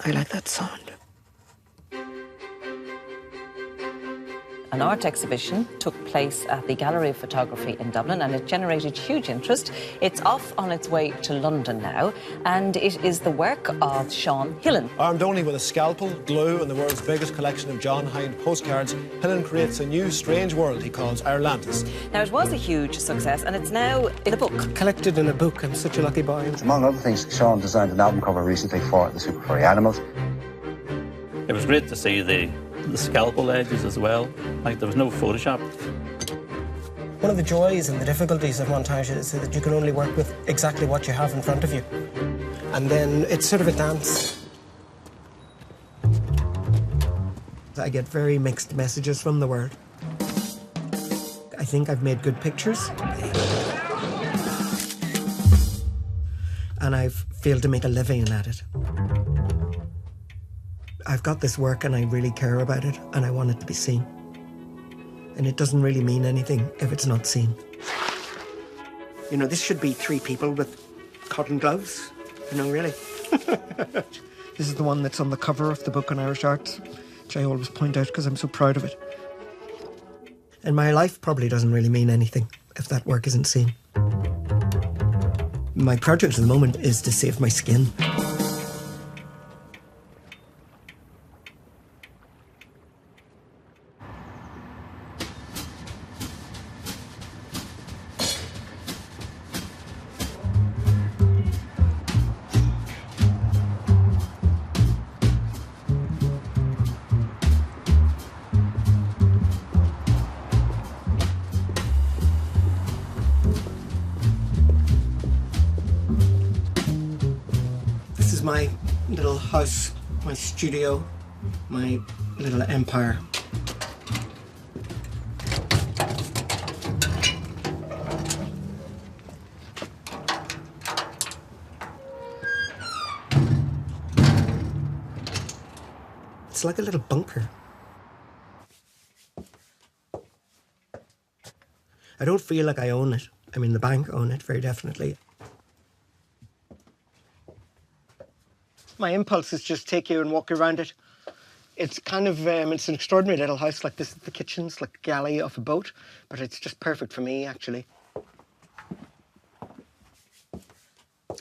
I like that sound. An art exhibition took place at the Gallery of Photography in Dublin and it generated huge interest. It's off on its way to London now and it is the work of Sean Hillen. Armed only with a scalpel, glue and the world's biggest collection of John Hind postcards, Hillen creates a new strange world he calls Irelandis. Now it was a huge success and it's now in a book. Collected in a book, I'm such a lucky boy. Among other things, Sean designed an album cover recently for the Super Furry Animals. It was great to see the scalpel edges as well. Like, there was no Photoshop. One of the joys and the difficulties of montage is that you can only work with exactly what you have in front of you. And then it's sort of a dance. I get very mixed messages from the world. I think I've made good pictures. And I've failed to make a living at it. I've got this work and I really care about it and I want it to be seen. And it doesn't really mean anything if it's not seen. You know, this should be 3 people with cotton gloves, you know, really. This is the one that's on the cover of the book on Irish art, which I always point out because I'm so proud of it. And my life probably doesn't really mean anything if that work isn't seen. My project at the moment is to save my skin. My little house, my studio, my little empire. It's like a little bunker. I don't feel like I own it. I mean, the bank own it, very definitely. My impulse is just take you and walk around it. It's kind of, it's an extraordinary little house like this. The kitchen's like a galley of a boat, but it's just perfect for me, actually.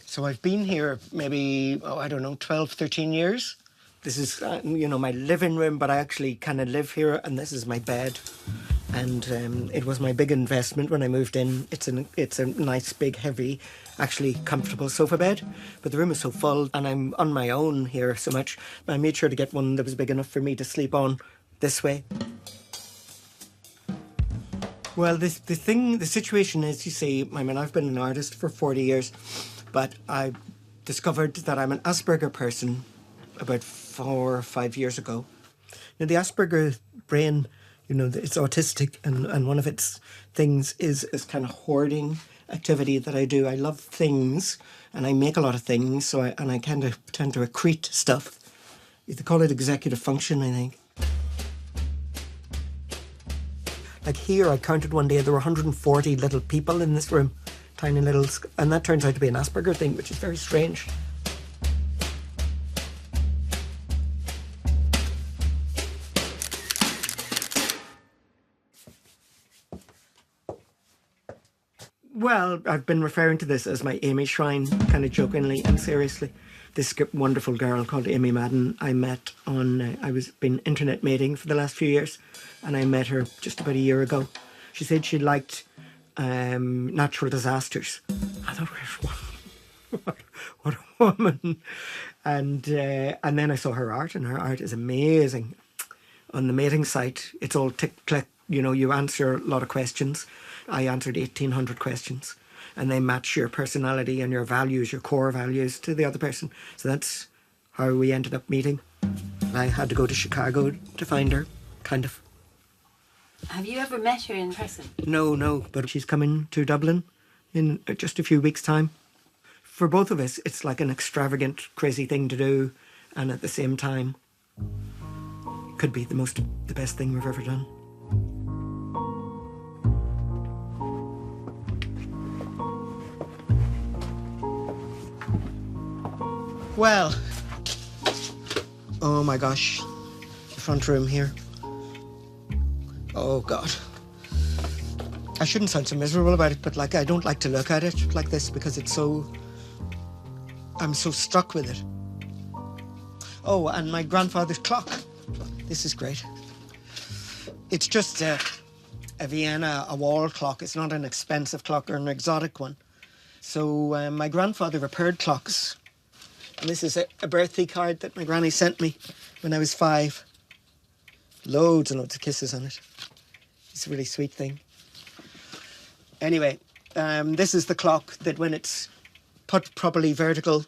So I've been here maybe, I don't know, 12, 13 years. This is, you know, my living room, but I actually kind of live here, and this is my bed. And it was my big investment when I moved in. It's a nice, big, heavy, actually comfortable sofa bed. But the room is so full, and I'm on my own here so much. I made sure to get one that was big enough for me to sleep on this way. Well, the situation is, you see, I mean, I've been an artist for 40 years, but I discovered that I'm an Asperger person about 4 or 5 years ago. Now, the Asperger brain, you know, it's autistic, and one of its things is this kind of hoarding activity that I do. I love things, and I make a lot of things, so I kind of tend to accrete stuff. They call it executive function, I think. Like here, I counted one day, there were 140 little people in this room, tiny little, and that turns out to be an Asperger thing, which is very strange. Well, I've been referring to this as my Amy Shrine, kind of jokingly and seriously. This wonderful girl called Amy Madden, I met on, been internet mating for the last few years, and I met her just about a year ago. She said she liked natural disasters. I thought, what a woman. And then I saw her art, and her art is amazing. On the mating site, it's all tick-click, you know, you answer a lot of questions. I answered 1,800 questions, and they match your personality and your values, your core values, to the other person. So that's how we ended up meeting. I had to go to Chicago to find her, kind of. Have you ever met her in person? No, but she's coming to Dublin in just a few weeks' time. For both of us, it's like an extravagant, crazy thing to do, and at the same time, could be the best thing we've ever done. Well, Oh my gosh. The front room here. Oh God. I shouldn't sound so miserable about it, but like I don't like to look at it like this because it's so... I'm so struck with it. Oh, and my grandfather's clock. This is great. It's just a Vienna, a wall clock. It's not an expensive clock or an exotic one. So my grandfather repaired clocks. And this is a birthday card that my granny sent me when I was 5. Loads and loads of kisses on it. It's a really sweet thing. Anyway, this is the clock that when it's put properly vertical,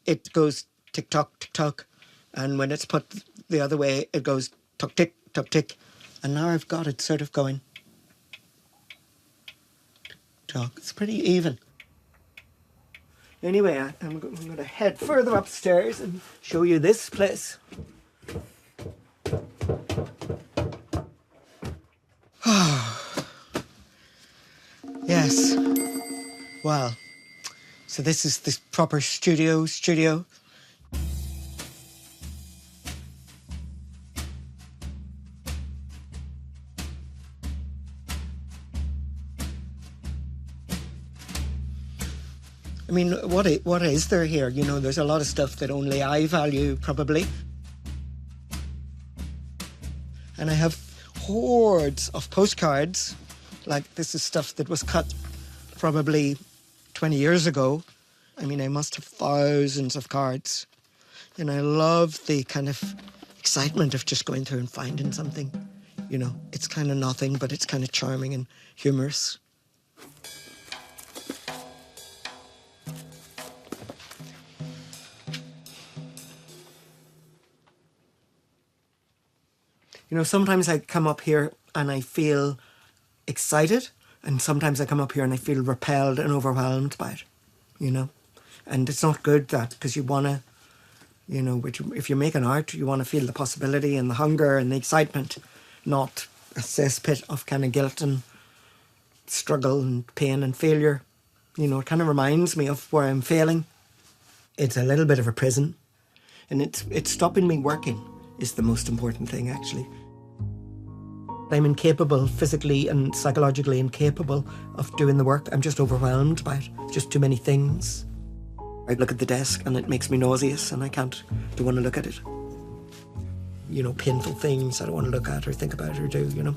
it goes tick-tock, tick-tock. And when it's put the other way, it goes tuck-tick, tuck-tick. And now I've got it sort of going. Tick-tock. It's pretty even. Anyway, I'm going to head further upstairs and show you this place. Yes. Well, so this is the proper studio. I mean, what is there here? You know, there's a lot of stuff that only I value, probably. And I have hordes of postcards. Like, this is stuff that was cut probably 20 years ago. I mean, I must have thousands of cards. And I love the kind of excitement of just going through and finding something. You know, it's kind of nothing, but it's kind of charming and humorous. You know, sometimes I come up here and I feel excited, and sometimes I come up here and I feel repelled and overwhelmed by it, you know. And it's not good, that, because you want to, you know, if you're making art, you want to feel the possibility and the hunger and the excitement, not a cesspit of kind of guilt and struggle and pain and failure. You know, it kind of reminds me of where I'm failing. It's a little bit of a prison, and it's stopping me working is the most important thing, actually. I'm incapable, physically and psychologically incapable of doing the work. I'm just overwhelmed by it. Just too many things. I look at the desk and it makes me nauseous and I don't want to look at it. You know, painful things I don't want to look at or think about or do, you know.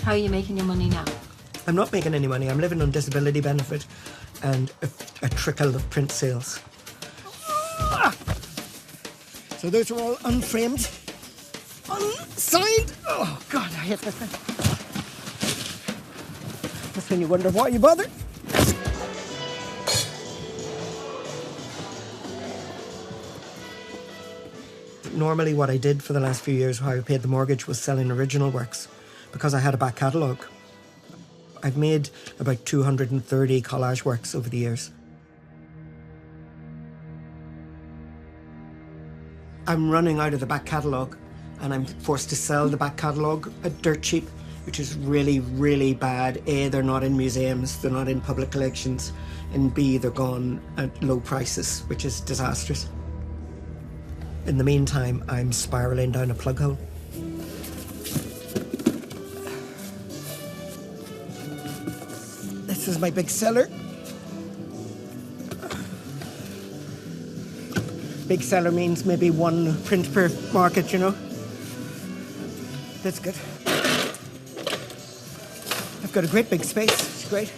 How are you making your money now? I'm not making any money. I'm living on disability benefit and a trickle of print sales. So those are all unframed, unsigned. Oh, God, I hate this thing. That's when you wonder why you bother. Normally what I did for the last few years, how I paid the mortgage, was selling original works because I had a back catalogue. I've made about 230 collage works over the years. I'm running out of the back catalogue and I'm forced to sell the back catalogue at dirt cheap, which is really, really bad. A, they're not in museums, they're not in public collections, and B, they're gone at low prices, which is disastrous. In the meantime, I'm spiralling down a plug hole. This is my big seller. Big seller means maybe one print per market, you know. That's good. I've got a great big space. It's great.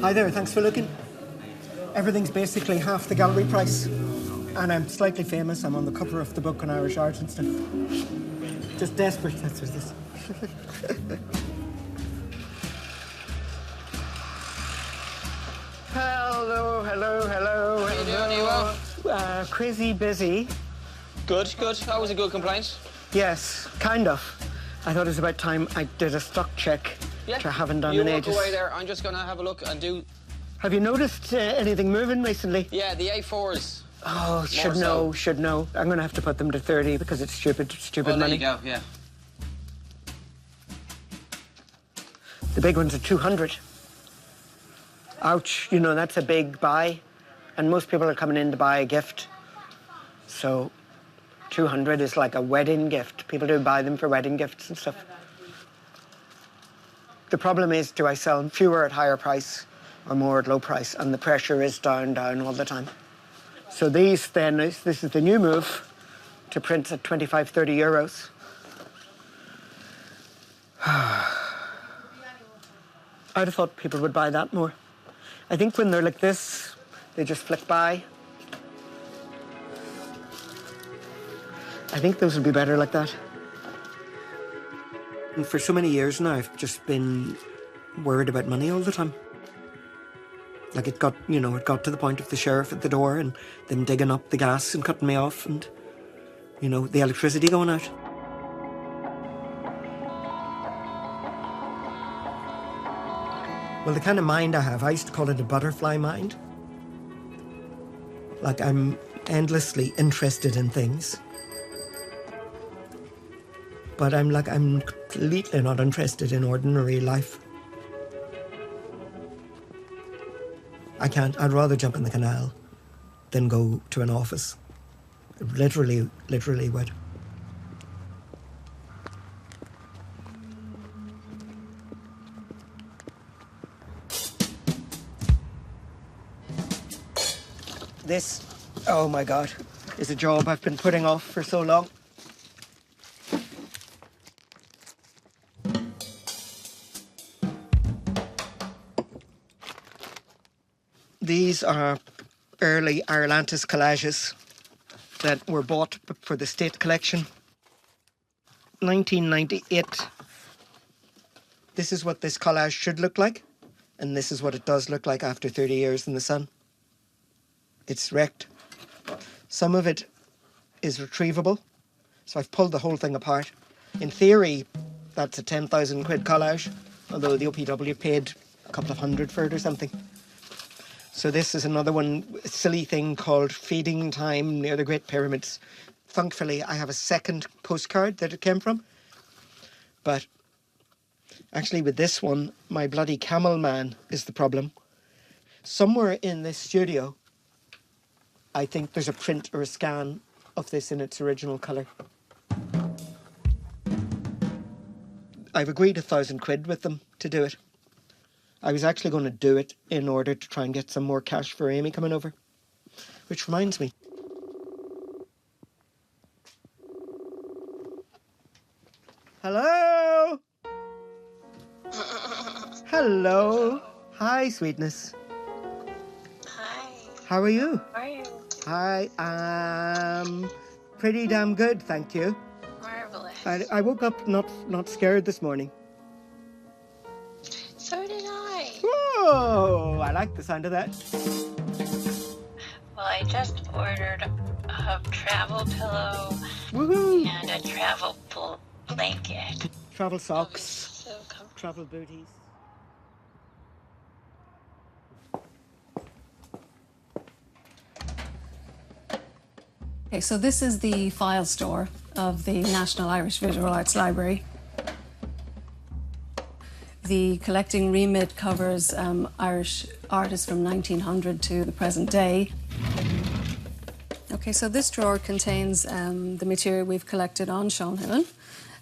Hi there, thanks for looking. Everything's basically half the gallery price. And I'm slightly famous. I'm on the cover of the book on Irish art and stuff. Just desperate, that's what it is. Hello. How you doing? Are you well? Crazy busy. Good. That was a good complaint. Yes, kind of. I thought it was about time I did a stock check, which I haven't done in ages. You walk away there. I'm just going to have a look and do... Have you noticed anything moving recently? Yeah, the A4s. Oh, should know. I'm going to have to put them to 30 because it's stupid Well, money. there you go, yeah. The big ones are 200. Ouch, you know, that's a big buy. And most people are coming in to buy a gift. So 200 is like a wedding gift. People do buy them for wedding gifts and stuff. The problem is, do I sell fewer at higher price or more at low price? And the pressure is down all the time. So these then, this is the new move to print at 25, 30 euros. I'd have thought people would buy that more. I think when they're like this, they just flick by. I think those would be better like that. And for so many years now, I've just been worried about money all the time. Like it got to the point of the sheriff at the door and them digging up the gas and cutting me off and, you know, the electricity going out. Well, the kind of mind I have, I used to call it a butterfly mind. Like I'm endlessly interested in things. But I'm completely not interested in ordinary life. I'd rather jump in the canal than go to an office. Literally would. This, oh my God, is a job I've been putting off for so long. These are early Irelantis collages that were bought for the state collection. 1998. This is what this collage should look like, and this is what it does look like after 30 years in the sun. It's wrecked. Some of it is retrievable, so I've pulled the whole thing apart. In theory, that's a 10,000 quid collage, although the OPW paid a couple of hundred for it or something. So this is another one, a silly thing called Feeding Time near the Great Pyramids. Thankfully, I have a second postcard that it came from. But actually with this one, my bloody camel man is the problem. Somewhere in this studio, I think there's a print or a scan of this in its original colour. I've agreed 1,000 quid with them to do it. I was actually going to do it in order to try and get some more cash for Amy coming over. Which reminds me. Hello? Hello. Hi, sweetness. Hi. How are you? How are you? I am pretty damn good, thank you. Marvelous. I woke up not scared this morning. So did I. Whoa! I like the sound of that. Well, I just ordered a travel pillow Woohoo! and a travel blanket. Travel socks. So comfortable. Travel booties. Okay, so this is the file store of the National Irish Visual Arts Library. The collecting remit covers Irish artists from 1900 to the present day. Okay, so this drawer contains the material we've collected on Sean Hillen,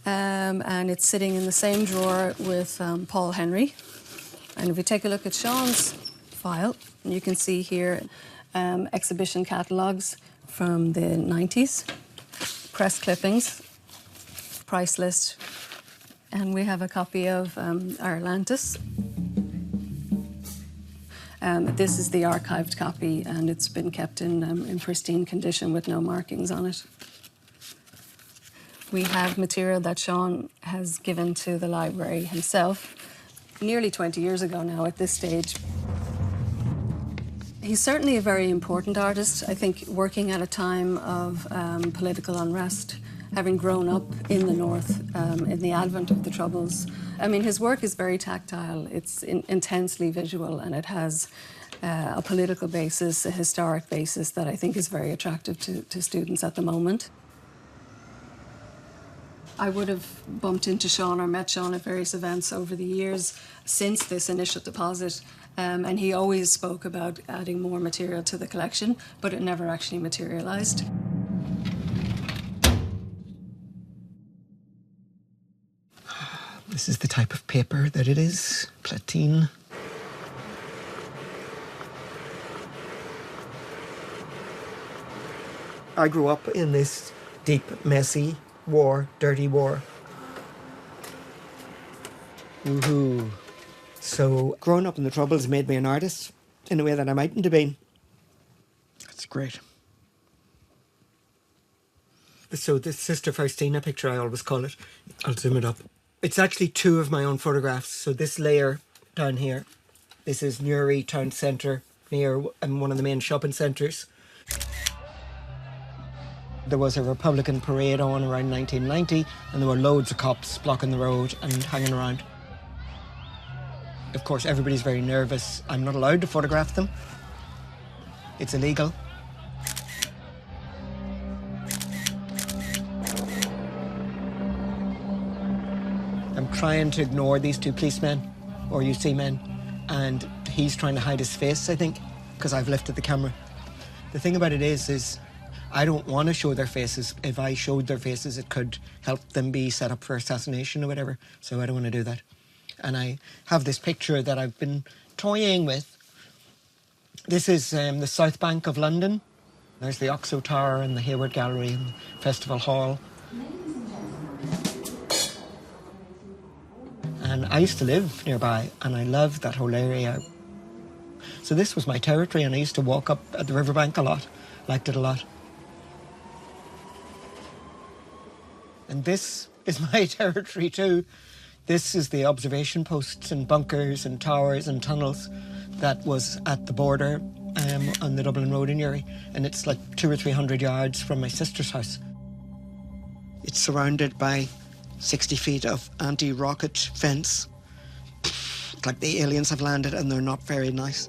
and it's sitting in the same drawer with Paul Henry. And if we take a look at Sean's file, you can see here exhibition catalogues from the 90s, press clippings, price list, and we have a copy of Irelantis. This is the archived copy, and it's been kept in pristine condition with no markings on it. We have material that Sean has given to the library himself nearly 20 years ago now at this stage. He's certainly a very important artist, I think, working at a time of political unrest, having grown up in the North in the advent of the Troubles. I mean, his work is very tactile, it's intensely visual, and it has a political basis, a historic basis that I think is very attractive to students at the moment. I would have bumped into Sean or met Sean at various events over the years since this initial deposit, and he always spoke about adding more material to the collection, but it never actually materialised. This is the type of paper that it is, platine. I grew up in this deep, messy war, dirty war. Woohoo. So growing up in the Troubles made me an artist in a way that I mightn't have been. That's great. So this Sister Faustina picture, I always call it. I'll zoom it up. It's actually two of my own photographs. So this layer down here, this is Newry Town Centre, near one of the main shopping centres. There was a Republican parade on around 1990, and there were loads of cops blocking the road and hanging around. Of course, everybody's very nervous. I'm not allowed to photograph them. It's illegal. I'm trying to ignore these two policemen, or UC men, and he's trying to hide his face, I think, because I've lifted the camera. The thing about it is I don't want to show their faces. If I showed their faces, it could help them be set up for assassination or whatever, so I don't want to do that. And I have this picture that I've been toying with. This is the South Bank of London. There's the Oxo Tower and the Hayward Gallery and the Festival Hall. And I used to live nearby, and I loved that whole area. So this was my territory, and I used to walk up at the riverbank a lot. Liked it a lot. And this is my territory too. This is the observation posts and bunkers and towers and tunnels that was at the border on the Dublin Road in Newry. And it's like 200 or 300 yards from my sister's house. It's surrounded by 60 feet of anti-rocket fence. It's like the aliens have landed and they're not very nice.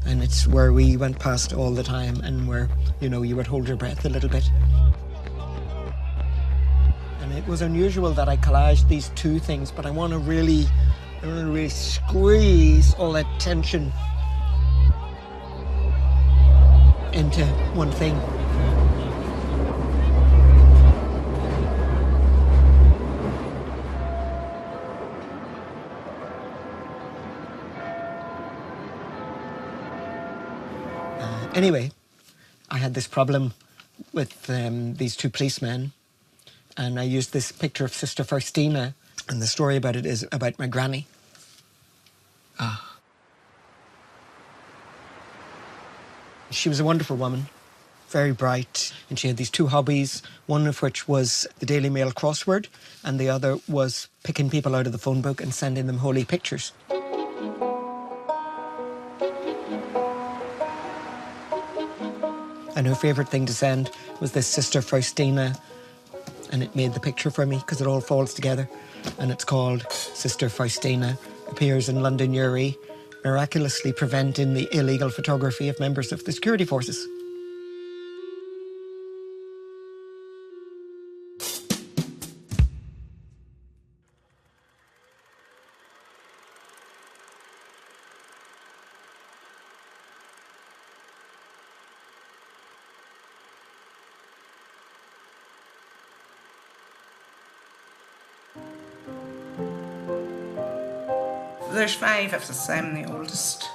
And it's where we went past all the time and where, you know, you would hold your breath a little bit. And it was unusual that I collaged these two things, but I want to really squeeze all that tension into one thing. Anyway, I had this problem with these two policemen, and I used this picture of Sister Faustina, and the story about it is about my granny. She was a wonderful woman, very bright, and she had these two hobbies, one of which was the Daily Mail crossword, and the other was picking people out of the phone book and sending them holy pictures. And her favourite thing to send was this Sister Faustina, and it made the picture for me because it all falls together. And it's called Sister Faustina, appears in London Newry, miraculously preventing the illegal photography of members of the security forces. There's 5 of us. I'm the oldest.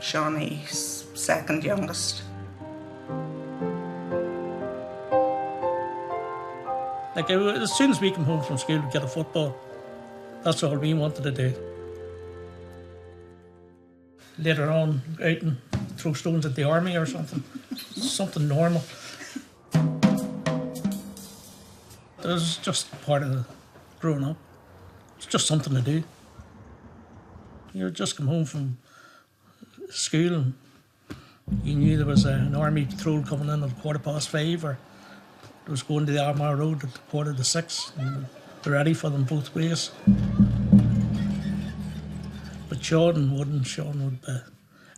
Shawnee's second youngest. Like, as soon as we come home from school, we get a football. That's all we wanted to do. Later on, out and throw stones at the army or something. Something normal. It was just part of growing up. It's just something to do. You just come home from school and you knew there was an army patrol coming in at 5:15, or it was going to the Armagh Road at 5:45, and they're ready for them both ways. Sean wouldn't. Sean would be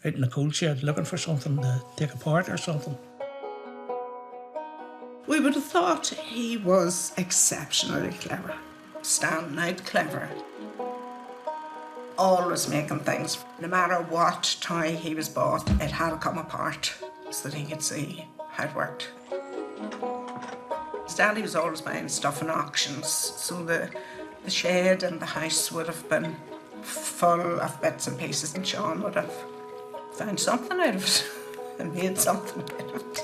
out in the coal shed looking for something to take apart or something. We would have thought he was exceptionally clever, standing out clever. Always making things. No matter what toy he was bought, it had to come apart so that he could see how it worked. His daddy was always buying stuff in auctions, so the shed and the house would have been full of bits and pieces, and Sean would have found something out of it and made something out of it.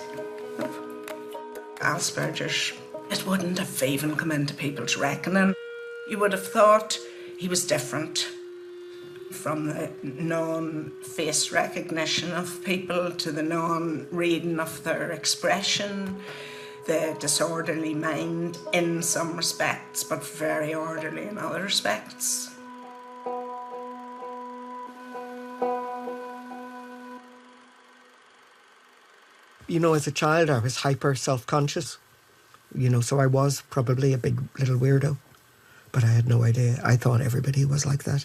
Aspergers, it wouldn't have even come into people's reckoning. You would have thought he was different, from the non-face recognition of people to the non-reading of their expression, the disorderly mind in some respects, but very orderly in other respects. You know, as a child, I was hyper self-conscious. You know, so I was probably a big little weirdo. But I had no idea. I thought everybody was like that.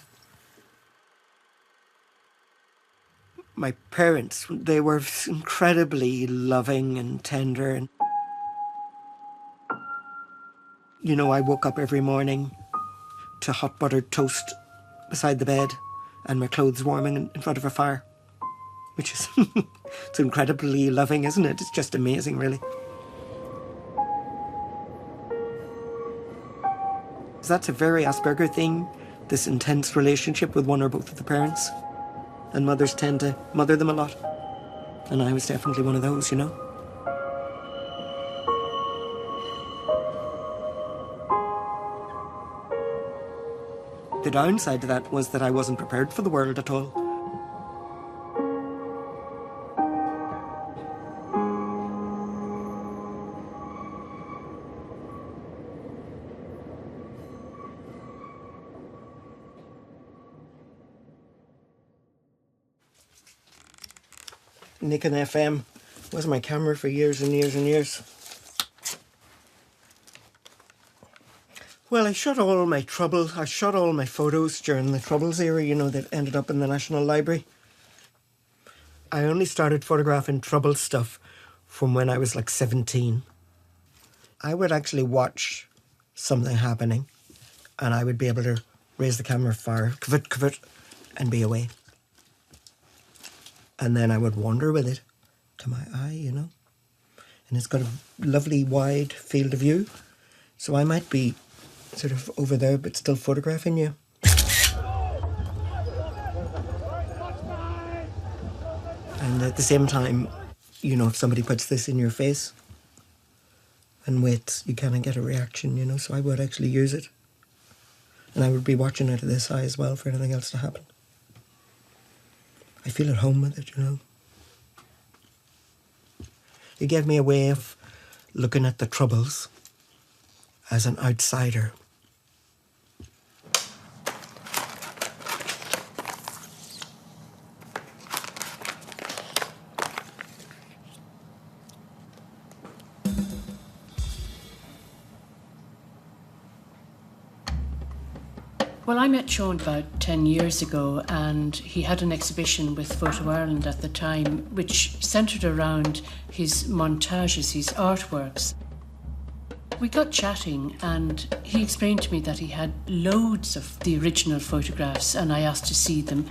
My parents, they were incredibly loving and tender. And, you know, I woke up every morning to hot buttered toast beside the bed and my clothes warming in front of a fire, which is it's incredibly loving, isn't it? It's just amazing, really. That's a very Asperger thing, this intense relationship with one or both of the parents. And mothers tend to mother them a lot. And I was definitely one of those, you know. The downside to that was that I wasn't prepared for the world at all. Nikon FM was my camera for years and years and years. Well, I shot all my photos during the Troubles era, you know, that ended up in the National Library. I only started photographing Trouble stuff from when I was like 17. I would actually watch something happening and I would be able to raise the camera far, kavut, and be away. And then I would wander with it to my eye, you know. And it's got a lovely wide field of view. So I might be sort of over there, but still photographing you. And at the same time, you know, if somebody puts this in your face and waits, you kind of get a reaction, you know. So I would actually use it. And I would be watching out of this eye as well for anything else to happen. I feel at home with it, you know. It gave me a way of looking at the Troubles as an outsider. Well, I met Sean about 10 years ago, and he had an exhibition with Photo Ireland at the time, which centred around his montages, his artworks. We got chatting, and he explained to me that he had loads of the original photographs, and I asked to see them.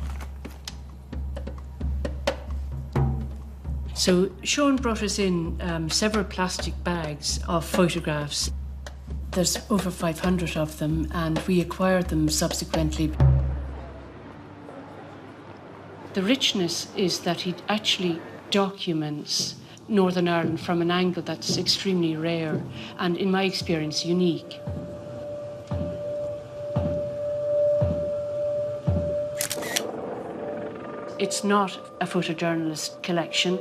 So Sean brought us in several plastic bags of photographs. There's over 500 of them, and we acquired them subsequently. The richness is that he actually documents Northern Ireland from an angle that's extremely rare and, in my experience, unique. It's not a photojournalist collection.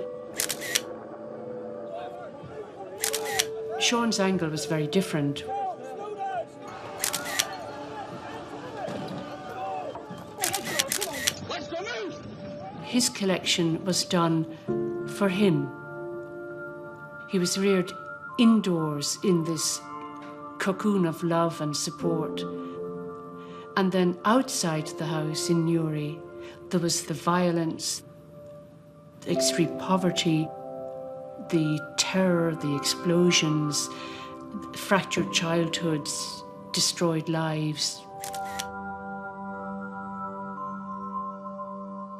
Sean's angle was very different. His collection was done for him. He was reared indoors in this cocoon of love and support. And then outside the house in Newry, There was the violence, the extreme poverty, the terror, the explosions, fractured childhoods, destroyed lives.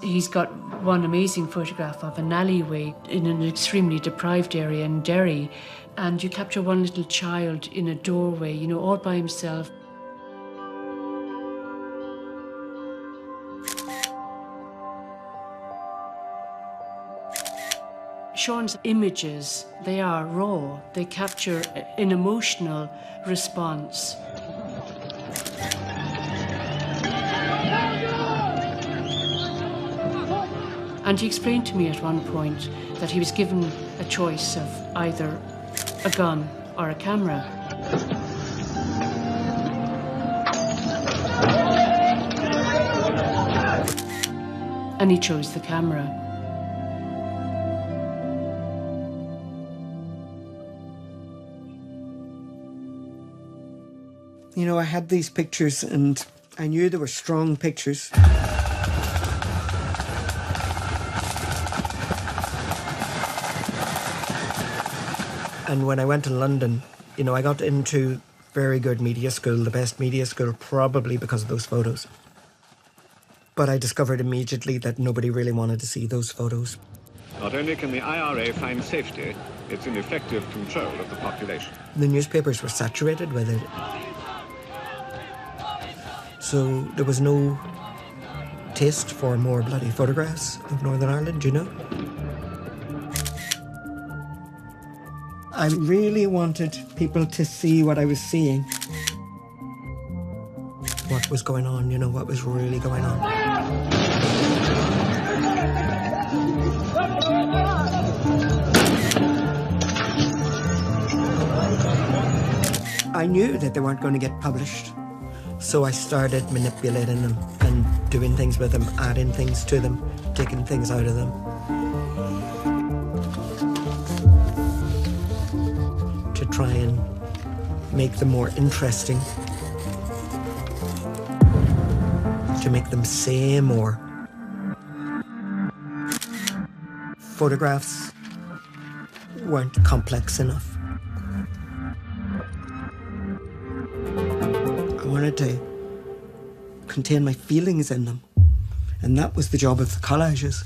He's got one amazing photograph of an alleyway in an extremely deprived area in Derry, and you capture one little child in a doorway, you know, all by himself. Sean's images, they are raw. They capture an emotional response. And he explained to me at one point that he was given a choice of either a gun or a camera. And he chose the camera. You know, I had these pictures and I knew they were strong pictures. And when I went to London, you know, I got into very good media school, the best media school, probably because of those photos. But I discovered immediately that nobody really wanted to see those photos. Not only can the IRA find safety, it's an effective control of the population. The newspapers were saturated with it. So there was no taste for more bloody photographs of Northern Ireland, you know? I really wanted people to see what I was seeing. What was going on, you know, what was really going on. I knew that they weren't going to get published. So I started manipulating them and doing things with them, adding things to them, taking things out of them. To try and make them more interesting. To make them say more. Photographs weren't complex enough. I wanted to contain my feelings in them. And that was the job of the collages.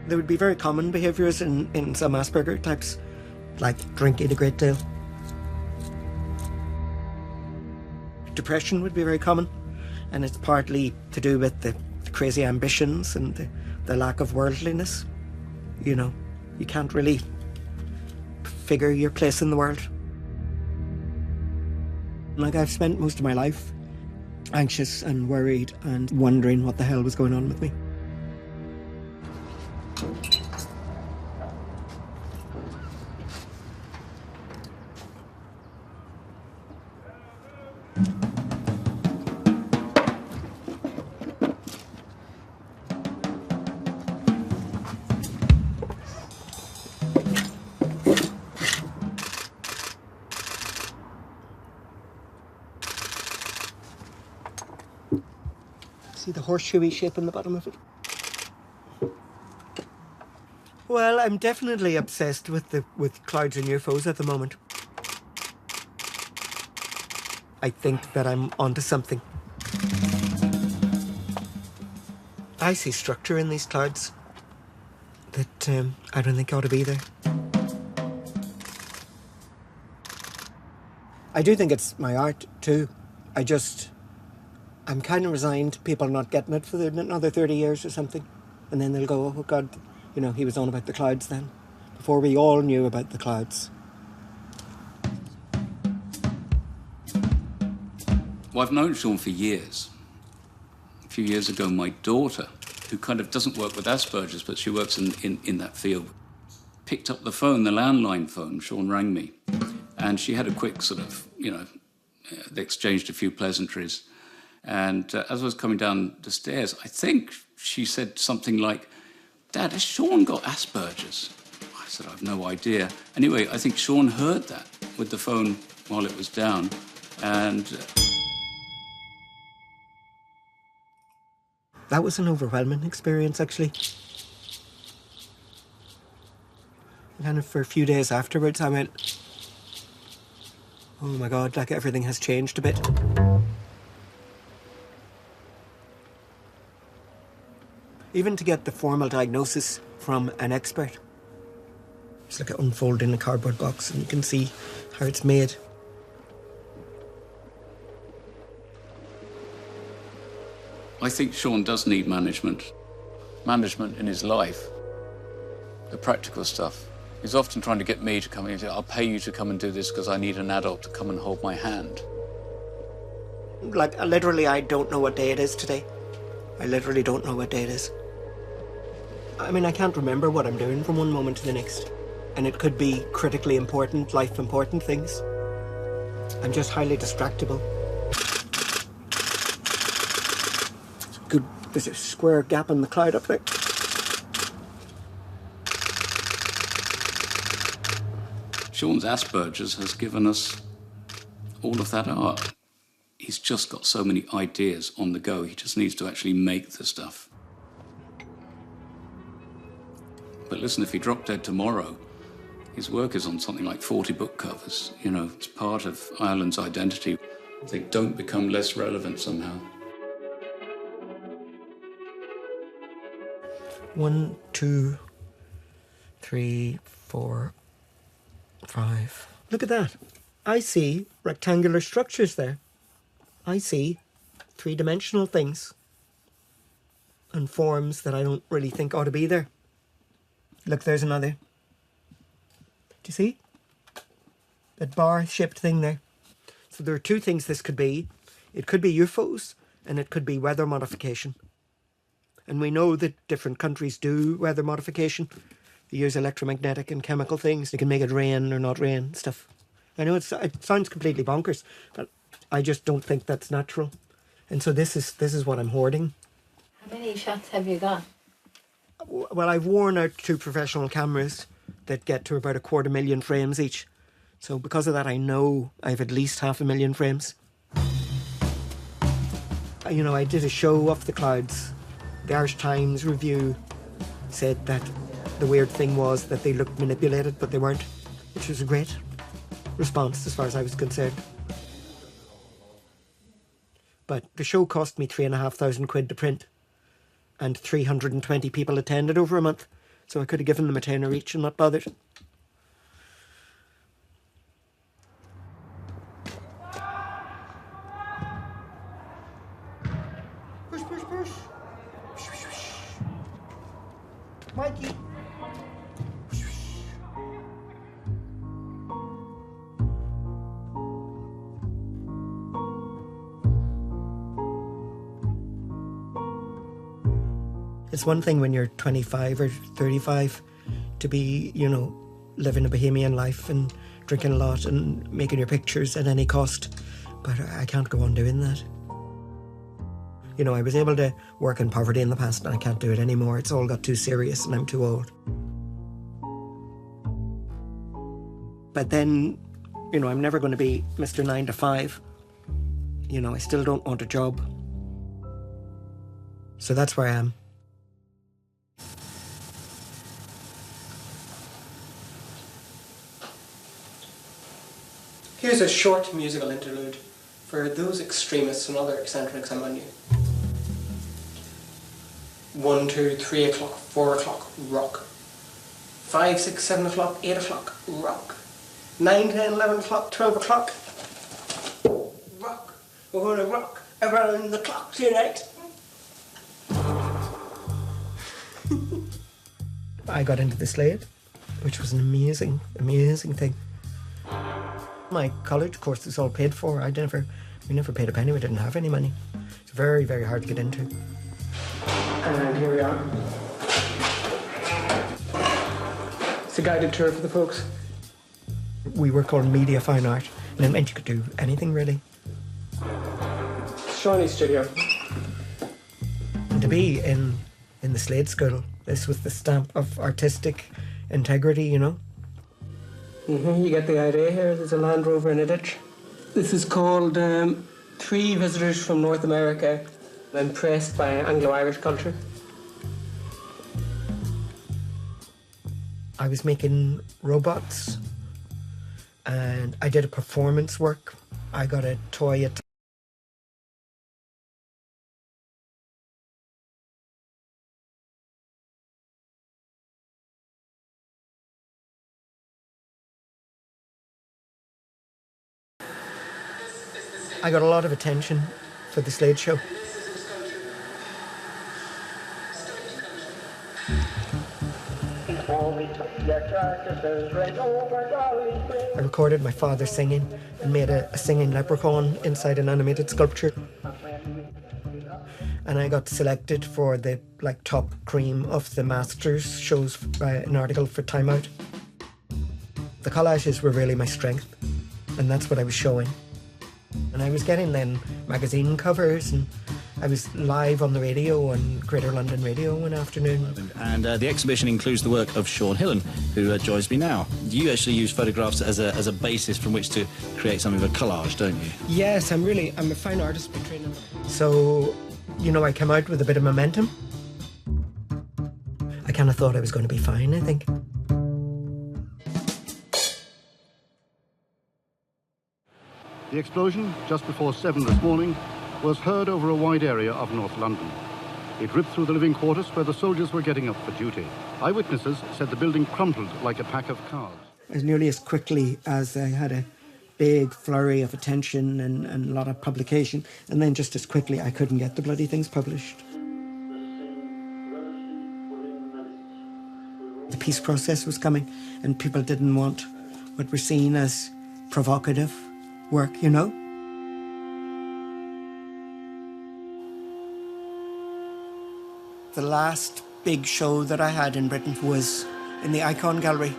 There would be very common behaviours in some Asperger types, like drinking a great deal. Depression would be very common, and it's partly to do with the crazy ambitions and the lack of worldliness. You know, you can't really figure your place in the world. Like, I've spent most of my life anxious and worried and wondering what the hell was going on with me. See the horseshoey shape in the bottom of it? Well, I'm definitely obsessed with clouds and UFOs at the moment. I think that I'm onto something. I see structure in these clouds that I don't think ought to be there. I do think it's my art too. I'm kind of resigned to people not getting it for another 30 years or something. And then they'll go, oh God, you know, he was on about the clouds then, before we all knew about the clouds. Well, I've known Sean for years. A few years ago, my daughter, who kind of doesn't work with Aspergers, but she works in that field, picked up the phone, the landline phone. Sean rang me. And she had a quick sort of, you know, they exchanged a few pleasantries. And as I was coming down the stairs, I think she said something like, "Dad, has Sean got Aspergers?" I said, "I've no idea." Anyway, I think Sean heard that with the phone while it was down. And that was an overwhelming experience, actually. Kind of for a few days afterwards, I went, oh my God, like everything has changed a bit. Even to get the formal diagnosis from an expert. It's like unfolding a cardboard box and you can see how it's made. I think Sean does need management. Management in his life. The practical stuff. He's often trying to get me to come in and say, "I'll pay you to come and do this because I need an adult to come and hold my hand." Like, literally, I don't know what day it is today. I literally don't know what day it is. I mean, I can't remember what I'm doing from one moment to the next. And it could be critically important, life-important things. I'm just highly distractible. Good, there's a square gap in the cloud up there. Sean's Aspergers has given us all of that art. He's just got so many ideas on the go. He just needs to actually make the stuff. But listen, if he dropped dead tomorrow, his work is on something like 40 book covers. You know, it's part of Ireland's identity. They don't become less relevant somehow. 1, 2, 3, 4, 5. Look at that. I see rectangular structures there. I see three-dimensional things and forms that I don't really think ought to be there. Look, there's another. Do you see? That bar-shaped thing there. So there are two things this could be. It could be UFOs and it could be weather modification. And we know that different countries do weather modification. They use electromagnetic and chemical things. They can make it rain or not rain, stuff. I know it sounds completely bonkers, but I just don't think that's natural. And so this is what I'm hoarding. How many shots have you got? Well, I've worn out 2 professional cameras that get to about 250,000 frames each. So because of that, I know I have at least 500,000 frames. You know, I did a show off the clouds. The Irish Times review said that the weird thing was that they looked manipulated, but they weren't, which was a great response as far as I was concerned. But the show cost me 3,500 quid to print, and 320 people attended over a month, so I could have given them a tenner each and not bothered. Push, push, push. Mikey. It's one thing when you're 25 or 35 to be, you know, living a bohemian life and drinking a lot and making your pictures at any cost. But I can't go on doing that. You know, I was able to work in poverty in the past and I can't do it anymore. It's all got too serious and I'm too old. But then, you know, I'm never going to be Mr. 9 to 5. You know, I still don't want a job. So that's where I am. Here's a short musical interlude for those extremists and other eccentrics among you. 1, 2, 3 o'clock, 4 o'clock, rock. 5, 6, 7 o'clock, 8 o'clock, rock. 9, 10, 11 o'clock, 12 o'clock, rock. We're going to rock around the clock tonight. I got into the Slade, which was an amazing, amazing thing. My college course was all paid for. We never paid a penny. We didn't have any money. It's very, very hard to get into. And here we are. It's a guided tour for the folks. We were called Media Fine Art, and it meant you could do anything really. Shawnee's studio. And to be in the Slade School, this was the stamp of artistic integrity, you know. You get the idea here. There's a Land Rover in a ditch. This is called 3 Visitors from North America, impressed by Anglo-Irish culture. I was making robots, and I did a performance work. I got a toy at I got a lot of attention for the Slade show. I recorded my father singing and made a singing leprechaun inside an animated sculpture. And I got selected for the top cream of the Masters shows by an article for Time Out. The collages were really my strength, and that's what I was showing. And I was getting then magazine covers, and I was live on the radio on Greater London Radio one afternoon. And the exhibition includes the work of Sean Hillen, who joins me now. You actually use photographs as a basis from which to create something of a collage, don't you? Yes, I'm a fine artist by training. So, I came out with a bit of momentum. I kind of thought I was going to be fine, I think. The explosion, just before 7 this morning, was heard over a wide area of North London. It ripped through the living quarters where the soldiers were getting up for duty. Eyewitnesses said the building crumpled like a pack of cards. As nearly as quickly as I had a big flurry of attention and a lot of publication, and then just as quickly I couldn't get the bloody things published. The peace process was coming, and people didn't want what were seen as provocative work, The last big show that I had in Britain was in the Icon Gallery,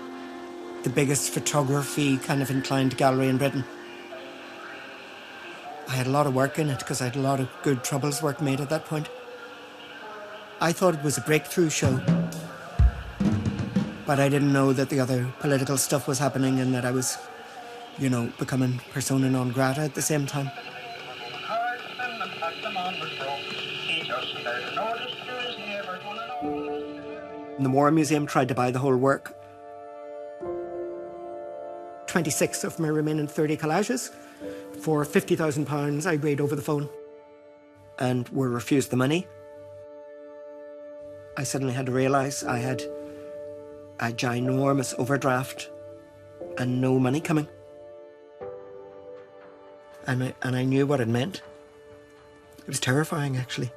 the biggest photography kind of inclined gallery in Britain. I had a lot of work in it because I had a lot of good Troubles work made at that point. I thought it was a breakthrough show, but I didn't know that the other political stuff was happening and that I was, becoming persona non grata at the same time. The Moore Museum tried to buy the whole work. 26 of my remaining 30 collages for £50,000 I paid over the phone and were refused the money. I suddenly had to realise I had a ginormous overdraft and no money coming. And I knew what it meant. It was terrifying, actually.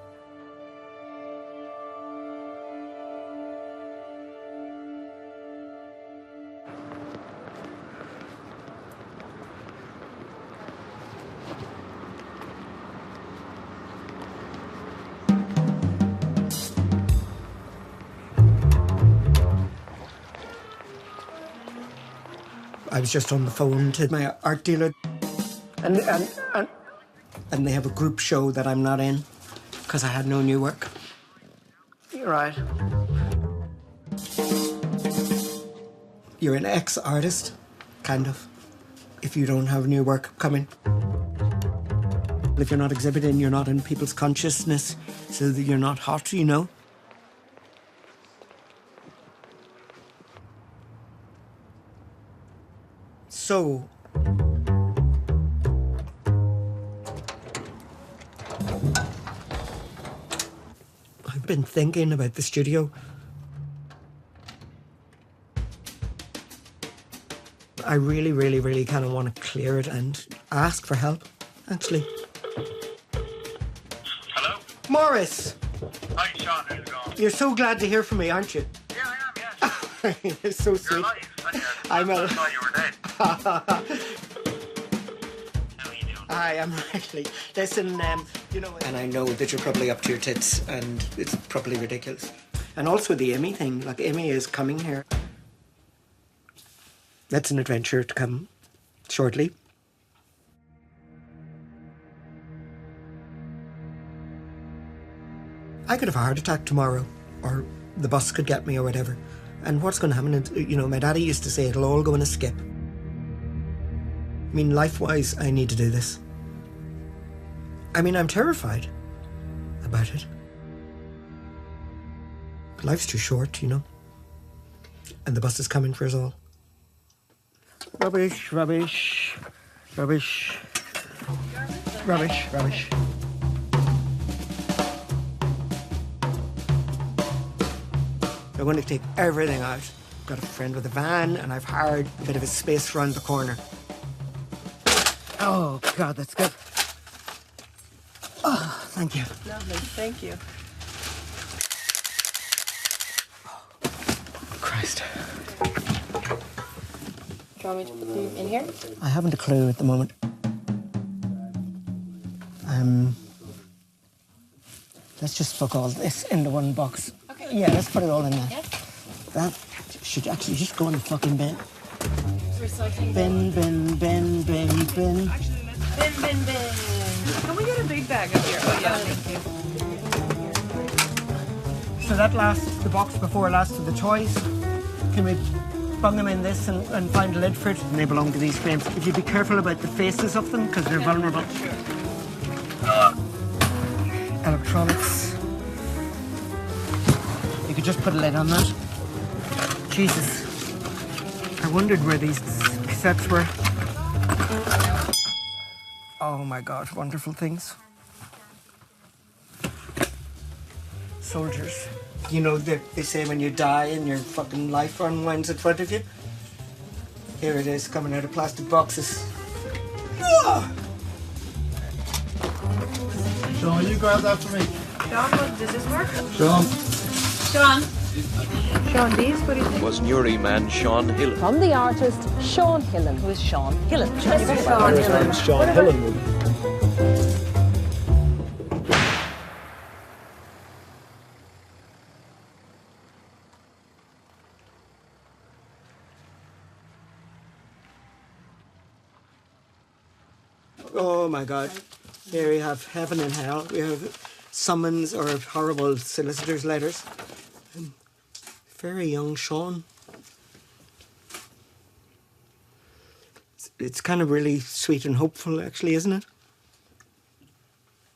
I was just on the phone to my art dealer, and they have a group show that I'm not in because I had no new work. You're right. You're an ex-artist, kind of, if you don't have new work coming. If you're not exhibiting, you're not in people's consciousness, so that you're not hot, So, I've been thinking about the studio. I really, really, really kind of want to clear it and ask for help, actually. Hello? Morris! Hi, Sean. How's it going? You're so glad to hear from me, aren't you? Yeah, I am, yeah. You're so sweet. You're alive. I'm I thought you were dead. Hi, I'm Riley. Listen, and I know that you're probably up to your tits and it's probably ridiculous. And also the Amy thing, Amy is coming here. That's an adventure to come shortly. I could have a heart attack tomorrow, or the bus could get me or whatever. And what's going to happen? My daddy used to say it'll all go in a skip. I mean, life-wise, I need to do this. I mean, I'm terrified about it. But life's too short, And the bus is coming for us all. Rubbish, rubbish, rubbish, rubbish, rubbish. I'm going to take everything out. I've got a friend with a van and I've hired a bit of a space around the corner. Oh, God, that's good. Oh, thank you. Lovely, thank you. Christ. Do you want me to put them in here? I haven't a clue at the moment. Let's just fuck all this into one box. Okay. Yeah, let's put it all in there. Yeah. That should actually just go in the fucking bin. Recycling bin. Bin. Bin. Can we get a big bag up here? Oh, yeah, thank you. So that the box before lasts for the toys. Can we bung them in this and find a lid for it? And they belong to these frames. If you be careful about the faces of them, because they're vulnerable. Electronics. You could just put a lid on that. Jesus. I wondered where these cassettes were. Oh my God, wonderful things. Soldiers. They say when you die and your fucking life unwinds in front of you. Here it is, coming out of plastic boxes. Ah! Sean, you grab that for me. Sean, does this work? Sean. Sean, these, what do you think? Was Newry man Sean Hillen. From the artist Sean Hillen. Who is Sean Hillen? Sean Hillen. Oh my God. Here we have heaven and hell. We have summons or horrible solicitor's letters. And very young Sean. It's kind of really sweet and hopeful, actually, isn't it?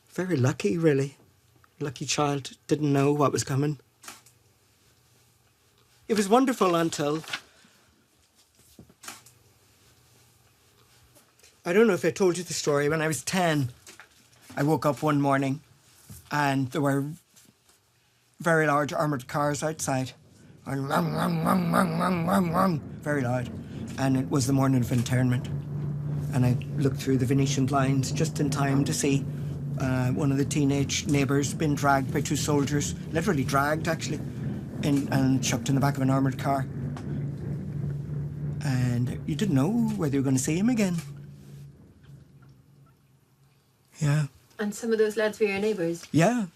Very lucky, really. Lucky child. Didn't know what was coming. It was wonderful until... I don't know if I told you the story. When I was 10, I woke up one morning and there were very large armoured cars outside. And very loud. And it was the morning of internment. And I looked through the Venetian blinds just in time to see one of the teenage neighbours being dragged by two soldiers, literally dragged actually, and chucked in the back of an armoured car. And you didn't know whether you were going to see him again. Yeah. And some of those lads were your neighbours? Yeah.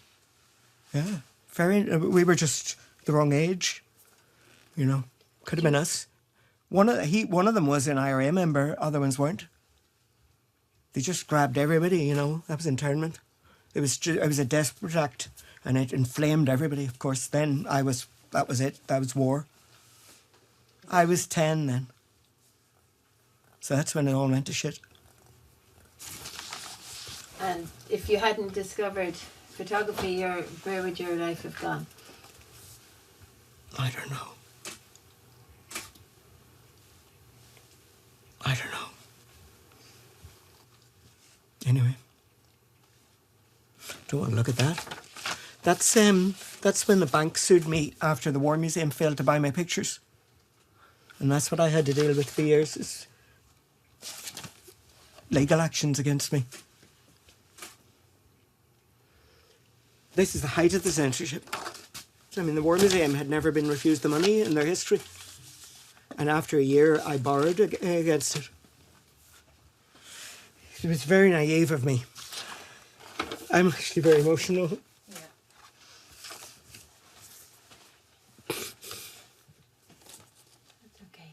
Yeah. We were just the wrong age. Could have been us. One of them was an IRA member, other ones weren't. They just grabbed everybody, That was internment. It was a desperate act, and it inflamed everybody, of course. Then that was it. That was war. I was 10 then. So that's when it all went to shit. And if you hadn't discovered photography, where would your life have gone? I don't know. Anyway. Don't want to look at that. That's when the bank sued me after the War Museum failed to buy my pictures. And that's what I had to deal with for years, is legal actions against me. This is the height of the censorship. I mean, the War Museum had never been refused the money in their history. And after a year, I borrowed against it. It was very naive of me. I'm actually very emotional. Yeah. That's okay.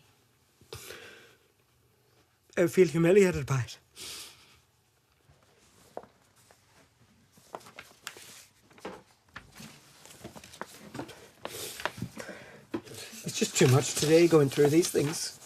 I feel humiliated by it. too much today going through these things.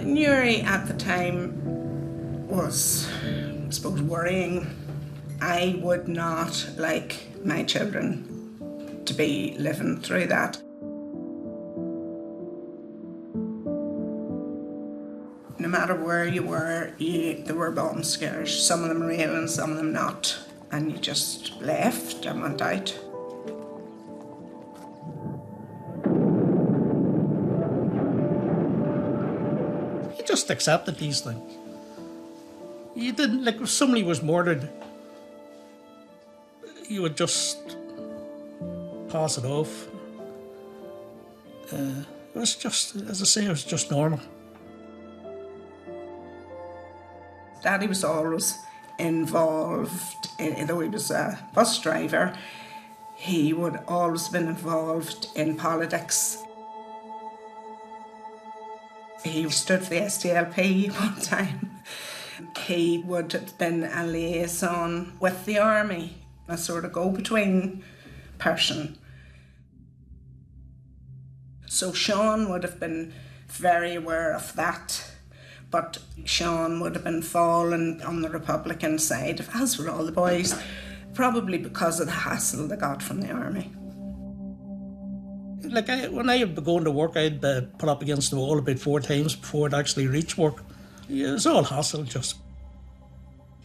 Newry at the time was, I suppose, worrying. I would not like my children to be living through that. No matter where you were, there were bomb scares. Some of them real and some of them not. And you just left and went out. You just accepted these things. You didn't, like if somebody was murdered, you would just pass it off. It was just, as I say, it was just normal. Daddy was always involved, though he was a bus driver, he would always been involved in politics. He stood for the SDLP one time. He would have been a liaison with the army, a sort of go-between person. So Sean would have been very aware of that. But Sean would have been falling on the Republican side, as were all the boys, probably because of the hassle they got from the army. Like when I would be going to work, I'd put up against the wall about 4 times before I'd actually reach work. It was all hassle, just.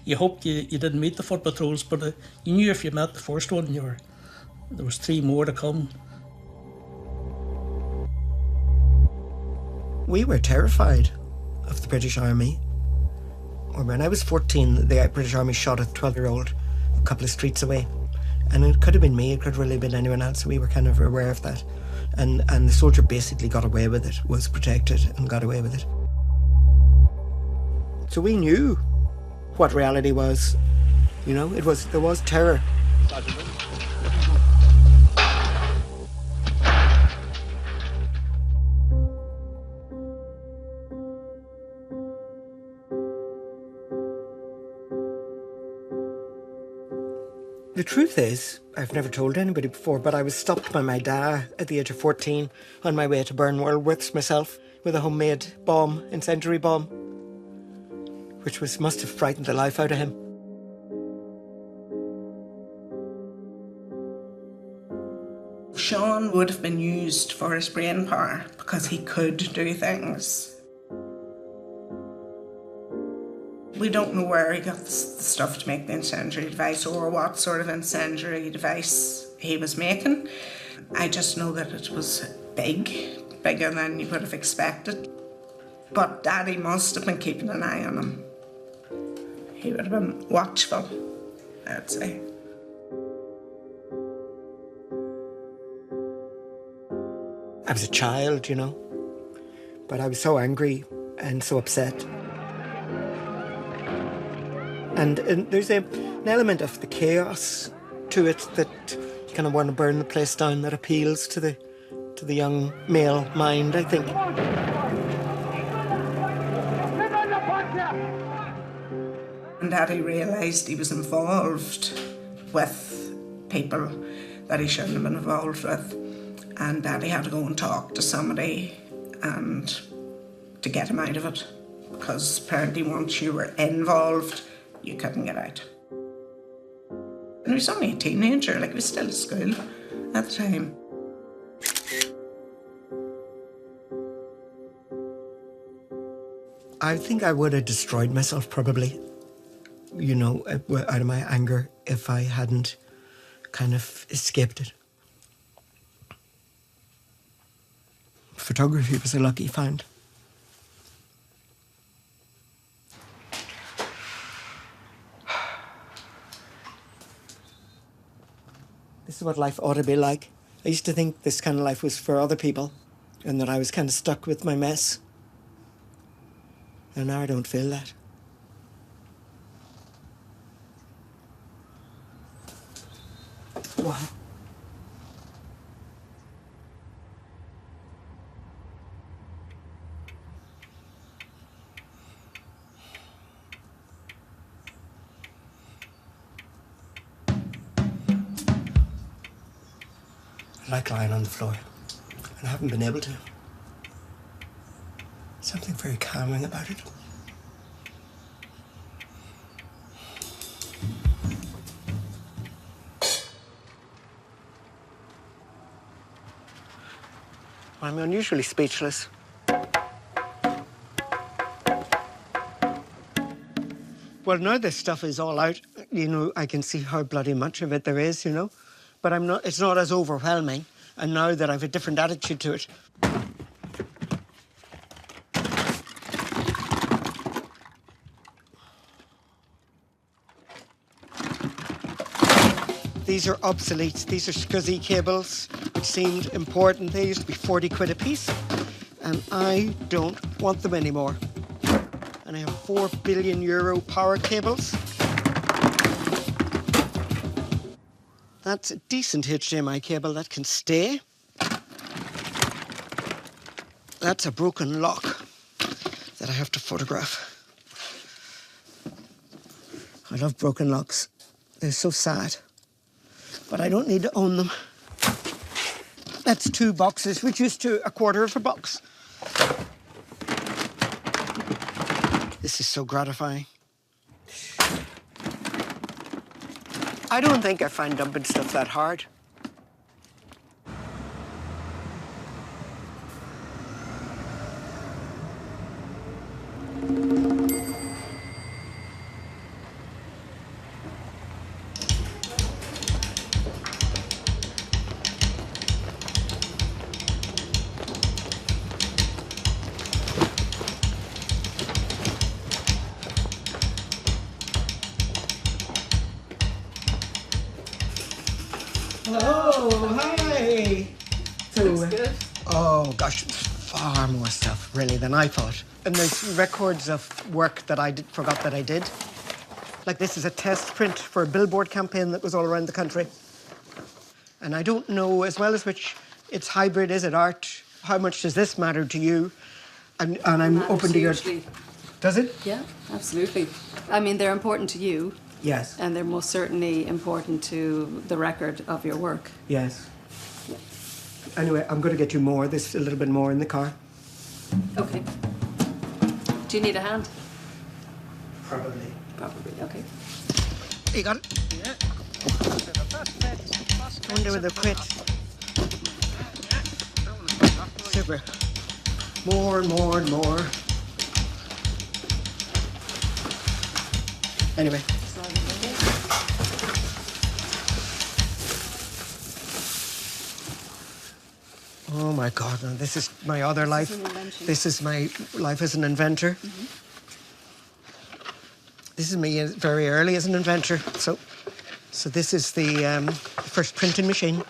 You hoped you didn't meet the foot patrols, but you knew if you met the first one, there was 3 more to come. We were terrified of the British Army. Or when I was 14, the British Army shot a 12-year-old a couple of streets away. And it could have been me, it could have really been anyone else. We were kind of aware of that. And the soldier basically got away with it, was protected and got away with it. So we knew what reality was. You know, there was terror. The truth is, I've never told anybody before, but I was stopped by my dad at the age of 14 on my way to burn Woolworths myself with a homemade bomb, incendiary bomb, which must have frightened the life out of him. Sean would have been used for his brain power because he could do things. We don't know where he got the stuff to make the incendiary device or what sort of incendiary device he was making. I just know that it was bigger than you would have expected. But Daddy must have been keeping an eye on him. He would have been watchful, I'd say. I was a child, you know, but I was so angry and so upset. And there's an element of the chaos to it that you kind of want to burn the place down, that appeals to the young male mind, I think. And Daddy realised he was involved with people that he shouldn't have been involved with. And Daddy had to go and talk to somebody and to get him out of it. Because apparently once you were involved, you couldn't get out. And he was only a teenager, like he was still at school at the time. I think I would have destroyed myself probably, you know, out of my anger if I hadn't kind of escaped it. Photography was a lucky find. This is what life ought to be like. I used to think this kind of life was for other people and that I was kind of stuck with my mess. And now I don't feel that. Wow. I like lying on the floor, and I haven't been able to. Something very calming about it. I'm unusually speechless. Well, now this stuff is all out, you know, I can see how bloody much of it there is, you know. But it's not as overwhelming, and now that I've a different attitude to it. These are obsolete. These are SCSI cables, which seemed important. They used to be 40 quid a piece, and I don't want them anymore. And I have €4 billion power cables. That's a decent HDMI cable that can stay. That's a broken lock that I have to photograph. I love broken locks. They're so sad. But I don't need to own them. That's 2 boxes, reduced to a quarter of a box. This is so gratifying. I don't think I find dumping stuff that hard. Oh, hi! Looks good. Oh, gosh, far more stuff, really, than I thought. And there's records of work that I forgot that I did. Like, this is a test print for a billboard campaign that was all around the country. And I don't know, as well as which it's hybrid, is it art? How much does this matter to you? And I'm open to your... Does it? Yeah, absolutely. I mean, they're important to you. Yes. And they're most certainly important to the record of your work. Yes. Yeah. Anyway, I'm going to get you more. There's a little bit more in the car. Okay. Do you need a hand? Probably. Probably, okay. You got it? Yeah. I wonder whether they'll quit. Super. More and more and more. Anyway. Oh my God, no, this is my other life. This is my life as an inventor. Mm-hmm. This is me very early as an inventor. So this is the first printing machine.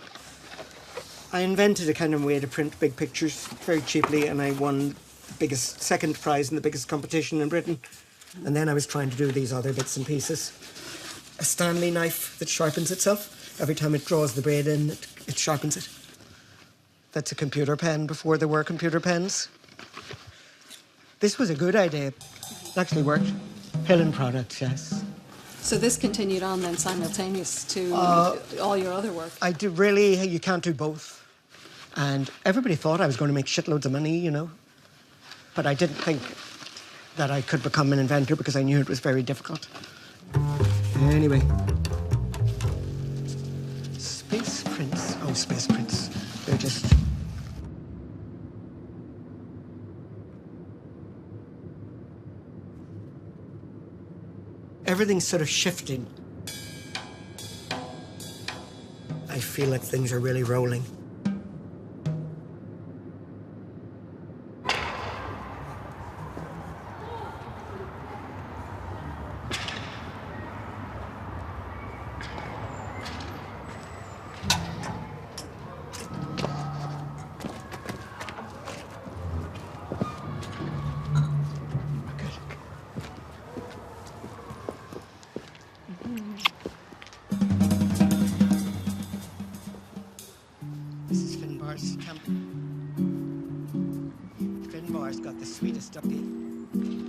I invented a kind of way to print big pictures very cheaply, and I won the second prize in the biggest competition in Britain. And then I was trying to do these other bits and pieces. A Stanley knife that sharpens itself. Every time it draws the braid in, it sharpens it. That's a computer pen before there were computer pens. This was a good idea. It actually worked. Hillen products, yes. So this continued on then simultaneous to all your other work? I do really, you can't do both. And everybody thought I was going to make shitloads of money, you know. But I didn't think that I could become an inventor because I knew it was very difficult. Anyway. Space prints. Oh, space prints. They're just... Everything's sort of shifting. I feel like things are really rolling.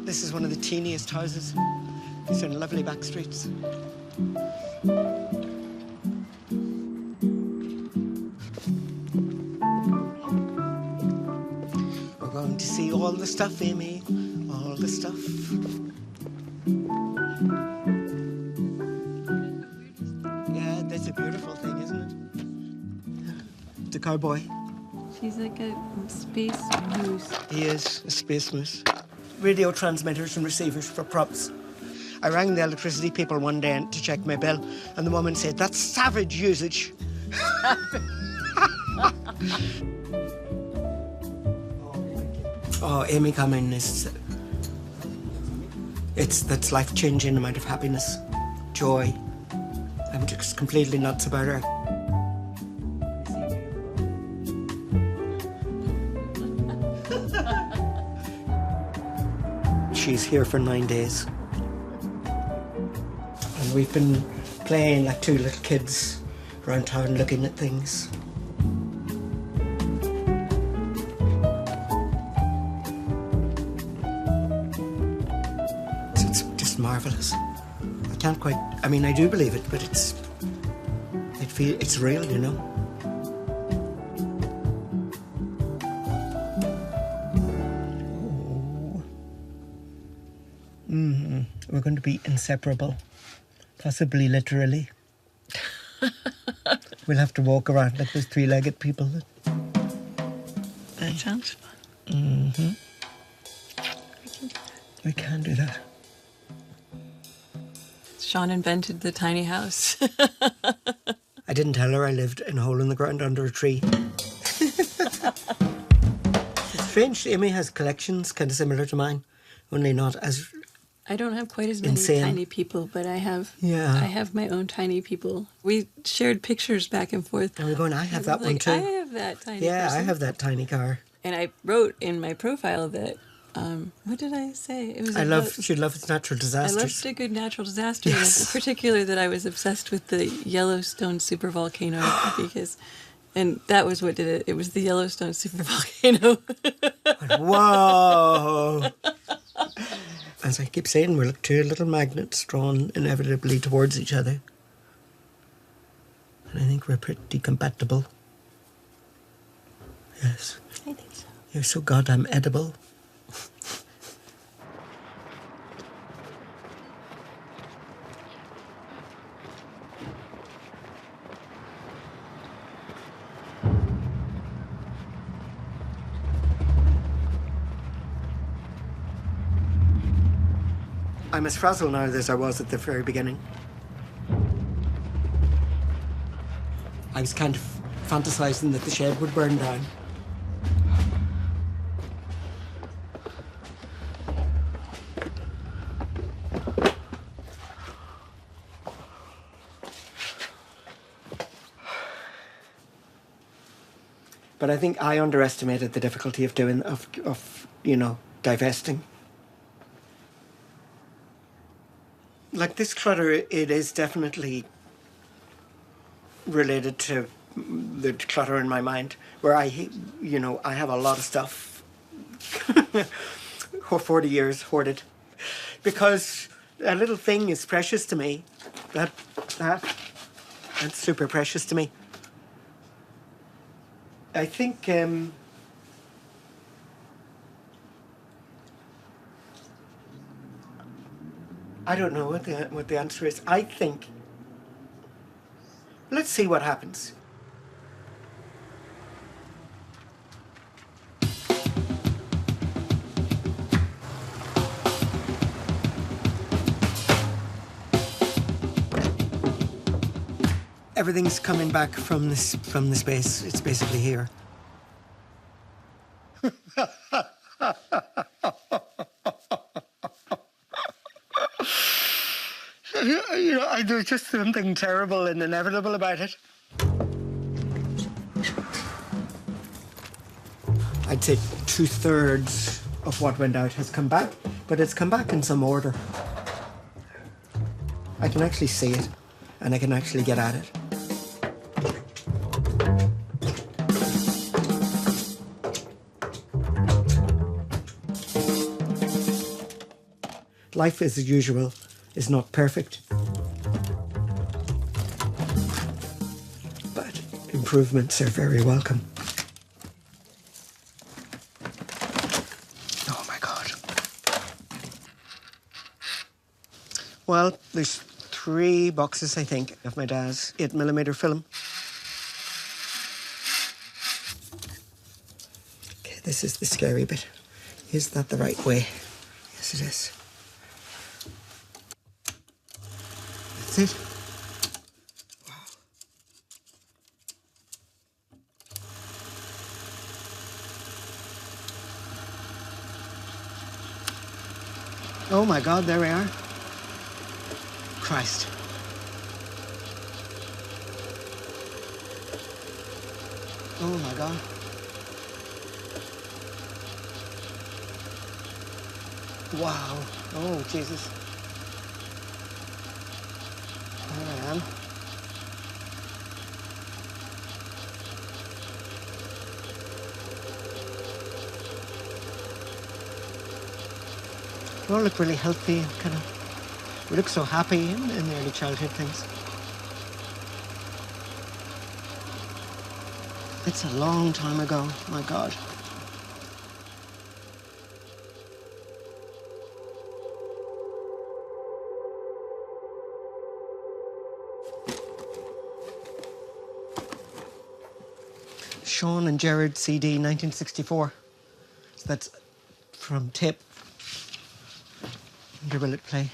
This is one of the teeniest houses. These are lovely back streets. Amy, all the stuff, Amy, all the stuff. Yeah, that's a beautiful thing, isn't it? The cowboy. She's like a space moose. He is a space moose. Radio transmitters and receivers for props. I rang the electricity people one day to check my bill, and the woman said, "That's savage usage." Oh, Amy coming is... That's life-changing amount of happiness, joy. I'm just completely nuts about her. She's here for 9 days. And we've been playing like two little kids around town looking at things. It's just marvellous. I can't quite, I mean, I do believe it, but it's real, you know? We're going to be inseparable, possibly literally. We'll have to walk around like those three-legged people. That sounds fun. Mm-hmm. We can do that. Sean invented the tiny house. I didn't tell her I lived in a hole in the ground under a tree. It's strange. Amy has collections kind of similar to mine, only not as... I don't have quite as many insane. tiny people, but I have my own tiny people. We shared pictures back and forth. And we're going, I have that one too. I have that tiny person. I have that tiny car. And I wrote in my profile that, what did I say? It was she loves natural disasters. I loved a good natural disaster. Yes. In particular that I was obsessed with the Yellowstone supervolcano and that was what did it. It was the Yellowstone supervolcano. Whoa! As I keep saying, we're like two little magnets drawn inevitably towards each other. And I think we're pretty compatible. Yes. I think so. You're so goddamn edible. I'm as frazzled now as I was at the very beginning. I was kind of fantasizing that the shed would burn down. But I think I underestimated the difficulty of divesting. Like this clutter, it is definitely related to the clutter in my mind, where I have a lot of stuff, 40 years hoarded, because a little thing is precious to me. That's super precious to me. I think I don't know what the answer is. I think, let's see what happens. Everything's coming back from the space. It's basically here. There's just something terrible and inevitable about it. I'd say 2/3 of what went out has come back, but it's come back in some order. I can actually see it, and I can actually get at it. Life as usual is not perfect. But improvements are very welcome. Well, there's 3 boxes, I think, of my dad's 8mm film. Okay, this is the scary bit. Is that the right way? Yes, it is. That's it. Oh my God, there we are. Christ. Oh my God. Wow. Oh, Jesus. There I am. They all look really healthy and kind of, we look so happy in the early childhood things. It's a long time ago, my God. Sean and Gerard CD, 1964. So that's from tape. Wonder will it play?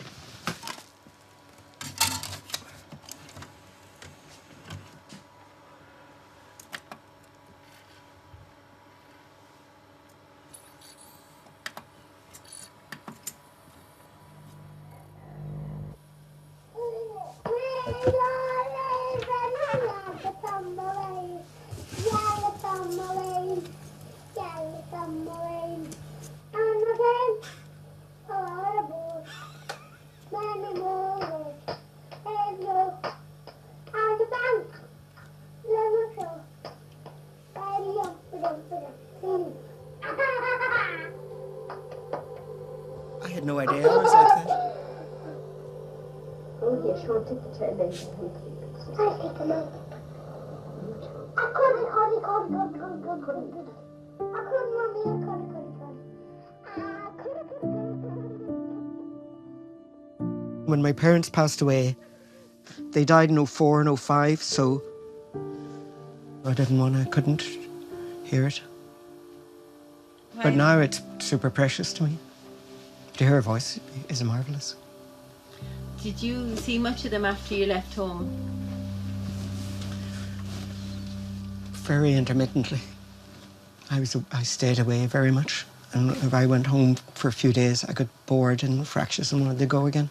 I had no idea I was like that. Oh, yes, Sean, take the chair later. I'll take them out. I couldn't, When my parents passed away, they died in 04 and 05, so I couldn't hear it. But now it's super precious to me. To hear her voice is marvellous. Did you see much of them after you left home? Very intermittently. I stayed away very much. And if I went home for a few days, I got bored and fractious and wanted to go again.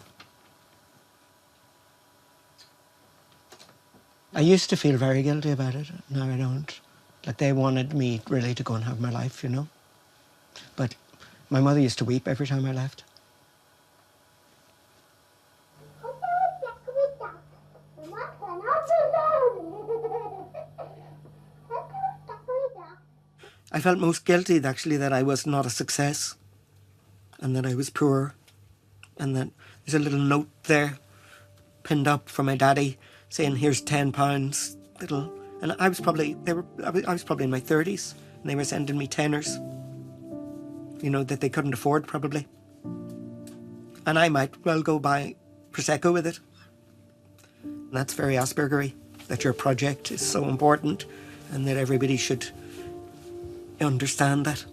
I used to feel very guilty about it. Now I don't. Like, they wanted me really to go and have my life, you know. But my mother used to weep every time I left. I felt most guilty, actually, that I was not a success and that I was poor, and that there's a little note there pinned up from my daddy saying, here's £10, little. And I was probably in my 30s, and they were sending me tenors, you know, that they couldn't afford probably. And I might well go buy Prosecco with it. And that's very Aspergery, that your project is so important and that everybody should understand that.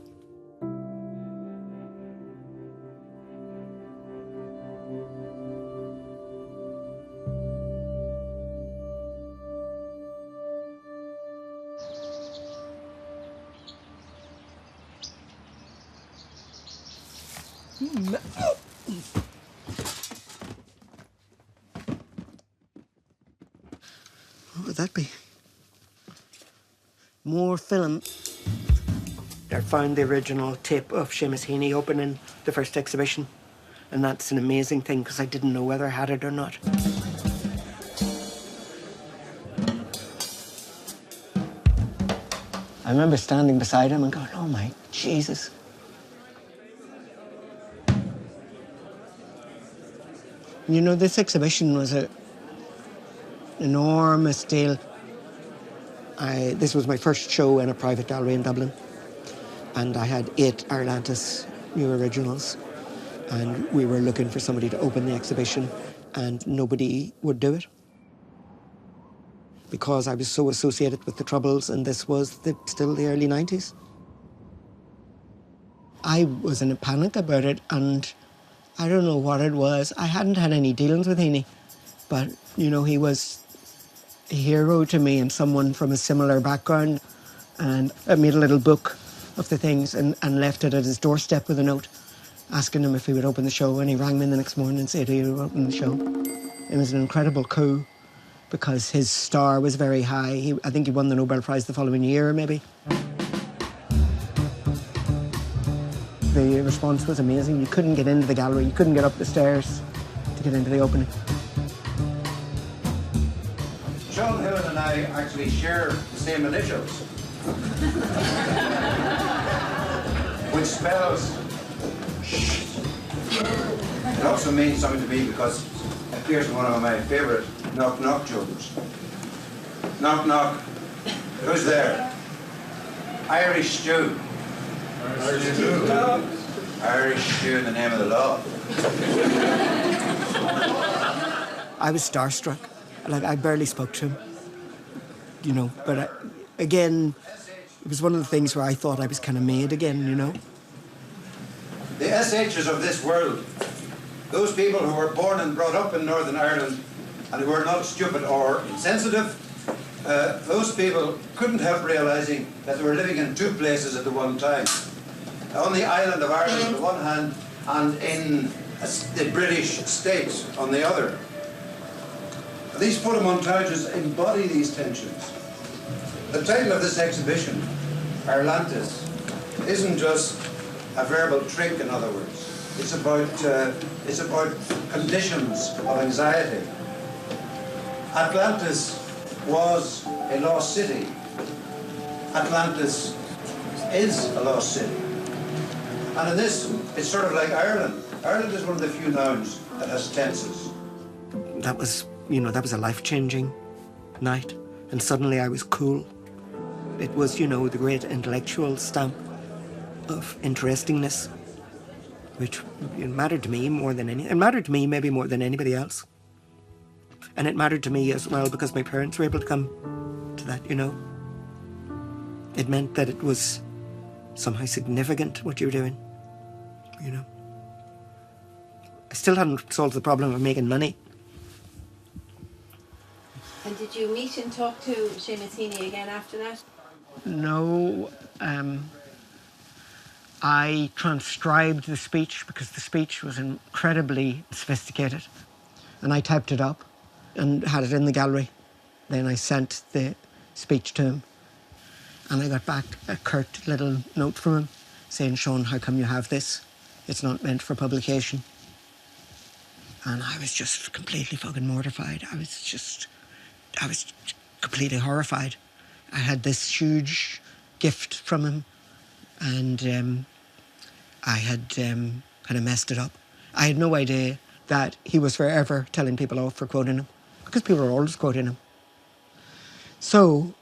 What would that be? More film. I found the original tape of Seamus Heaney opening the first exhibition, and that's an amazing thing because I didn't know whether I had it or not. I remember standing beside him and going, oh my Jesus. You know, this exhibition was an enormous deal. This was my first show in a private gallery in Dublin, and I had 8 Irelantis new originals, and we were looking for somebody to open the exhibition, and nobody would do it. Because I was so associated with the Troubles, and this was still the early 90s. I was in a panic about it, and I don't know what it was. I hadn't had any dealings with Heaney, but, you know, he was a hero to me and someone from a similar background. And I made a little book of the things and left it at his doorstep with a note asking him if he would open the show, and he rang me the next morning and said he would open the show. It was an incredible coup because his star was very high. I think he won the Nobel Prize the following year, maybe. The response was amazing. You couldn't get into the gallery, you couldn't get up the stairs to get into the opening. Sean Hillen and I actually share the same initials, which spells shh. It also means something to me because it appears in one of my favourite knock-knock jokes. Knock, knock. Who's there? Irish stew. Irish stew. Irish stew in the name of the law. I was starstruck. Like, I barely spoke to him, you know, but again, it was one of the things where I thought I was kind of made again, you know. The SHs of this world, those people who were born and brought up in Northern Ireland and who were not stupid or insensitive, those people couldn't help realising that they were living in two places at the one time. On the island of Ireland on the one hand, and in the British states on the other. These photomontages embody these tensions. The title of this exhibition, Atlantis, isn't just a verbal trick, in other words. It's about conditions of anxiety. Atlantis was a lost city. Atlantis is a lost city. And in this, it's sort of like Ireland. Ireland is one of the few nouns that has tenses. That was, you know, that was a life-changing night. And suddenly I was cool. It was, you know, the great intellectual stamp of interestingness, which mattered to me more than any. It mattered to me maybe more than anybody else. And it mattered to me as well because my parents were able to come to that, you know. It meant that it was somehow significant what you were doing, you know. I still hadn't solved the problem of making money. And did you meet and talk to Seamus Heaney again after that? No, I transcribed the speech because the speech was incredibly sophisticated, and I typed it up and had it in the gallery. Then I sent the speech to him, and I got back a curt little note from him saying, "Sean, how come you have this? It's not meant for publication." And I was just completely fucking mortified. I was completely horrified. I had this huge gift from him, and I had kind of messed it up. I had no idea that he was forever telling people off for quoting him, because people were always quoting him. So,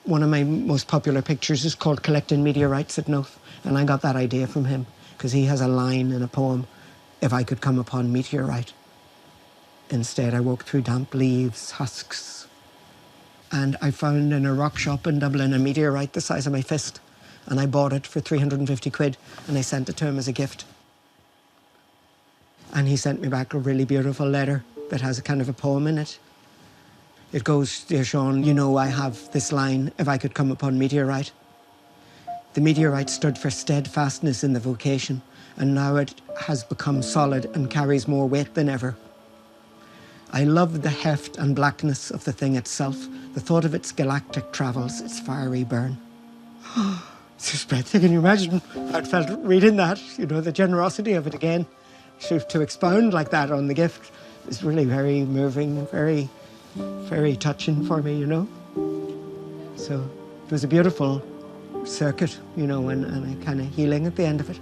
one of my most popular pictures is called Collecting Meteorites at Noath, and I got that idea from him, because he has a line in a poem, "If I could come upon meteorite." Instead, I walked through damp leaves, husks, and I found in a rock shop in Dublin a meteorite the size of my fist, and I bought it for 350 quid, and I sent it to him as a gift. And he sent me back a really beautiful letter that has a kind of a poem in it. It goes, "Dear Sean, you know I have this line, if I could come upon meteorite. The meteorite stood for steadfastness in the vocation, and now it has become solid and carries more weight than ever. I love the heft and blackness of the thing itself, the thought of its galactic travels, its fiery burn." It's just breathtaking. Can you imagine how it felt reading that? You know, the generosity of it again. To expound like that on the gift is really very moving, very, very touching for me, you know. So it was a beautiful circuit, you know, and a kind of healing at the end of it.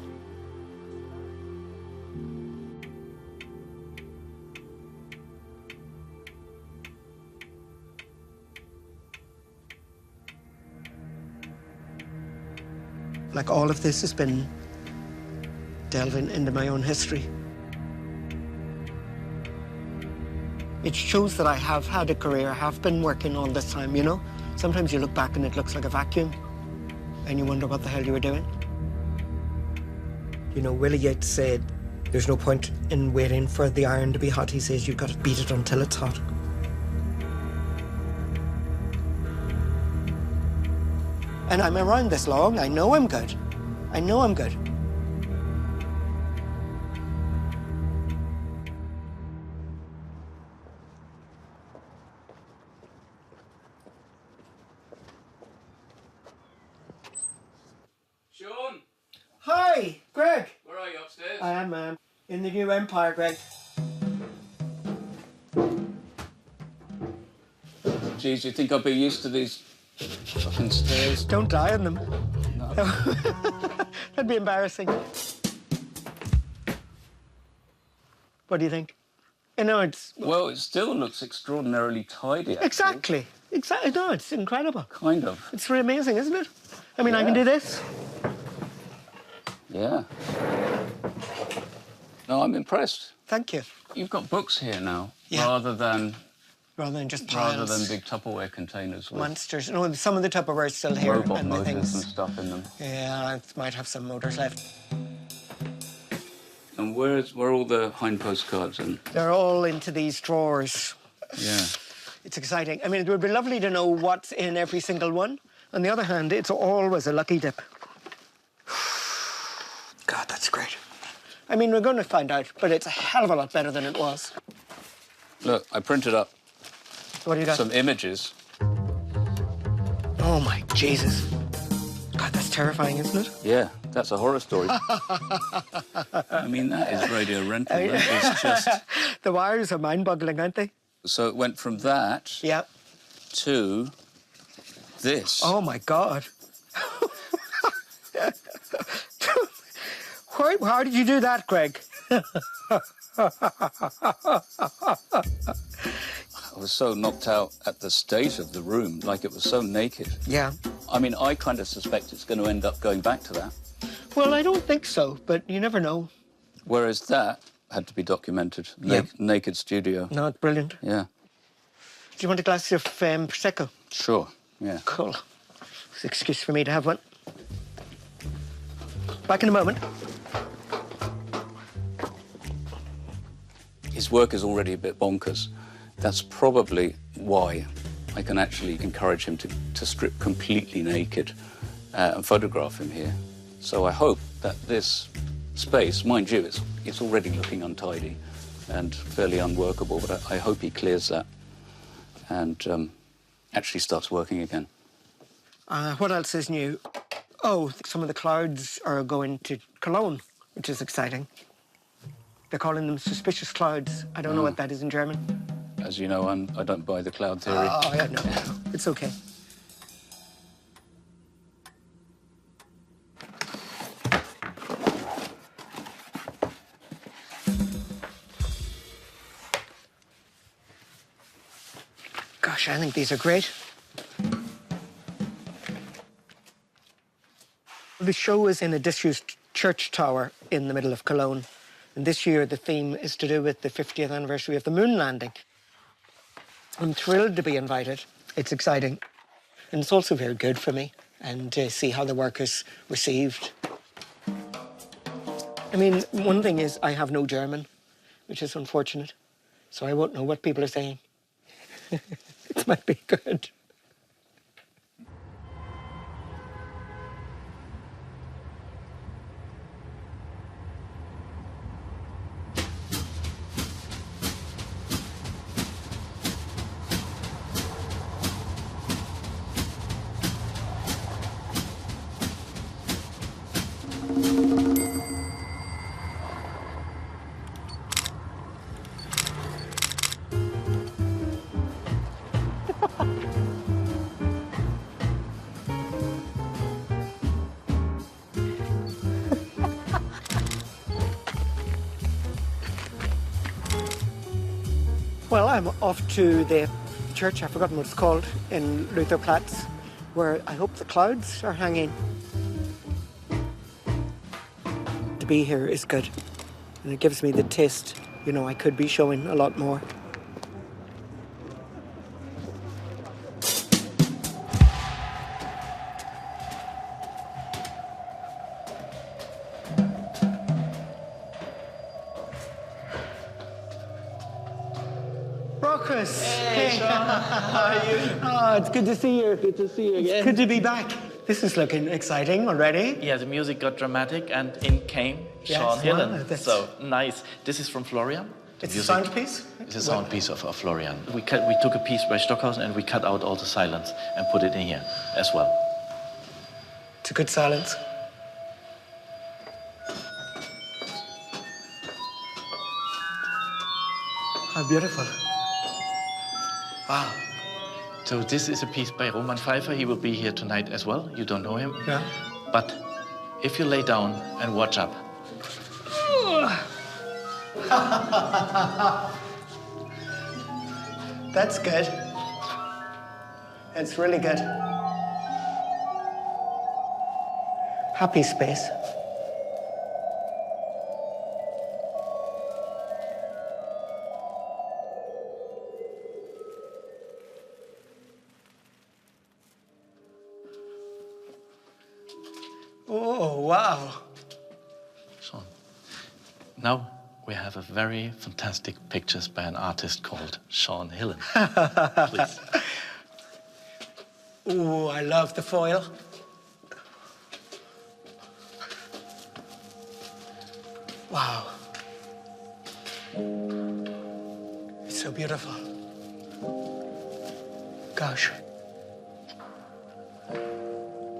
Like, all of this has been delving into my own history. It shows that I have had a career, I have been working all this time, you know? Sometimes you look back and it looks like a vacuum, and you wonder what the hell you were doing. You know, Willie Yates said, there's no point in waiting for the iron to be hot. He says, you've got to beat it until it's hot. And I'm around this long, I know I'm good. I know I'm good. Sean! Hi, Greg! Where are you, upstairs? I am, in the new empire, Greg. Geez, you think I'll be used to these fucking stairs? Don't die on them. No. That'd be embarrassing. What do you think? You know, it's... Well, it still looks extraordinarily tidy, actually. Exactly. Exactly. No, it's incredible. Kind of. It's really amazing, isn't it? I mean, I can do this. Yeah. No, I'm impressed. Thank you. You've got books here now, Yeah. rather than just piles. rather than big Tupperware containers with Monsters. No, some of the Tupperware is still here. robot and the motors things. and stuff in them. Yeah, I might have some motors left. And where are all the Hind postcards in? They're all into these drawers. Yeah. It's exciting. I mean, it would be lovely to know what's in every single one. On the other hand, it's always a lucky dip. God, that's great. I mean, we're going to find out, but it's a hell of a lot better than it was. Look, I printed up What do you got? some images. Oh, my Jesus. God, that's terrifying, isn't it? Yeah, that's a horror story. I mean, that is radio rental. That is just... The wires are mind-boggling, aren't they? So it went from that to this. Oh, my God. How did you do that, Greg? I was so knocked out at the state of the room, like it was so naked. Yeah. I mean, I kind of suspect it's going to end up going back to that. Well, I don't think so, but you never know. Whereas that had to be documented. Naked studio. No, it's brilliant. Yeah. Do you want a glass of Prosecco? Sure, yeah. Cool. It's an excuse for me to have one. Back in a moment. His work is already a bit bonkers. That's probably why I can actually encourage him to strip completely naked and photograph him here. So I hope that this space, mind you, it's already looking untidy and fairly unworkable, but I hope he clears that and actually starts working again. What else is new? Oh, some of the clouds are going to Cologne, which is exciting. They're calling them suspicious clouds. I don't know what that is in German. As you know, I don't buy the cloud theory. Oh, yeah, no. It's okay. Gosh, I think these are great. The show is in a disused church tower in the middle of Cologne. And this year, the theme is to do with the 50th anniversary of the moon landing. I'm thrilled to be invited. It's exciting. And it's also very good for me and to see how the work is received. I mean, one thing is I have no German, which is unfortunate. So I won't know what people are saying. It might be good. Well, I'm off to the church, I've forgotten what it's called, in Lutherplatz, where I hope the clouds are hanging. To be here is good, and it gives me the taste. You know, I could be showing a lot more. Chris. Hey, Sean. How are you? Oh, it's good to see you. Good to see you again. It's good to be back. This is looking exciting already. Yeah, the music got dramatic, and in came Sean Hillen. Wow, so nice. This is from Florian. It's a sound piece? It's a sound piece of Florian. We took a piece by Stockhausen and we cut out all the silence and put it in here as well. It's a good silence. How beautiful. Wow. So this is a piece by Roman Pfeiffer. He will be here tonight as well. You don't know him. Yeah. But if you lay down and watch up. That's good. It's really good. Happy space. Oh, wow. Sean, now we have a very fantastic pictures by an artist called Sean Hillen. Please. Oh, I love the foil. Wow. It's so beautiful. Gosh.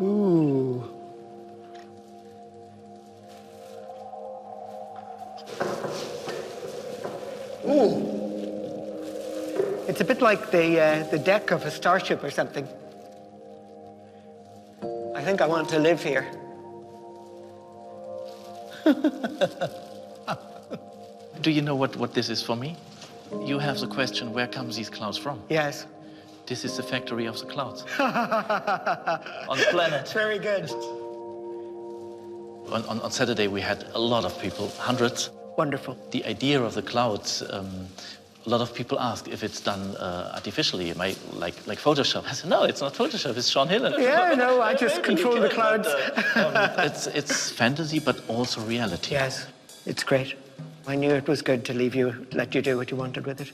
Ooh. Ooh. It's a bit like the deck of a starship or something. I think I want to live here. Do you know what this is for me? You have the question, where comes these clouds from? Yes. This is the factory of the clouds. On the planet. Very good. On Saturday we had a lot of people, hundreds. Wonderful. The idea of the clouds, a lot of people ask if it's done artificially, like Photoshop. I said, no, it's not Photoshop, it's Sean Hillen. Yeah, no, I just control the clouds. It's fantasy, but also reality. Yes, it's great. I knew it was good to leave you, let you do what you wanted with it.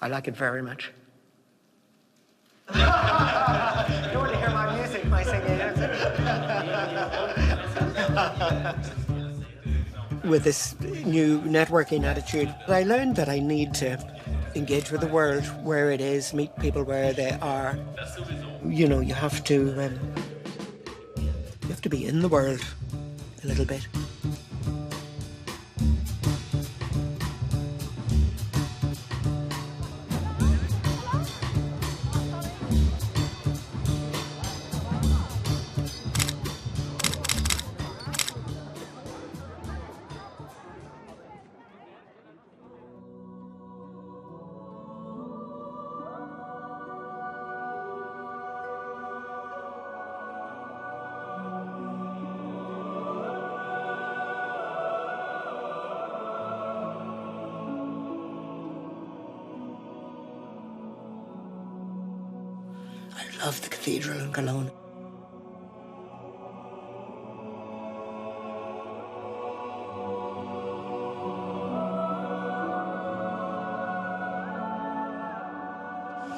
I like it very much. You don't want to hear my music, my singing. With this new networking attitude, I learned that I need to engage with the world where it is, meet people where they are. You know, you have to be in the world a little bit. I love the cathedral in Cologne.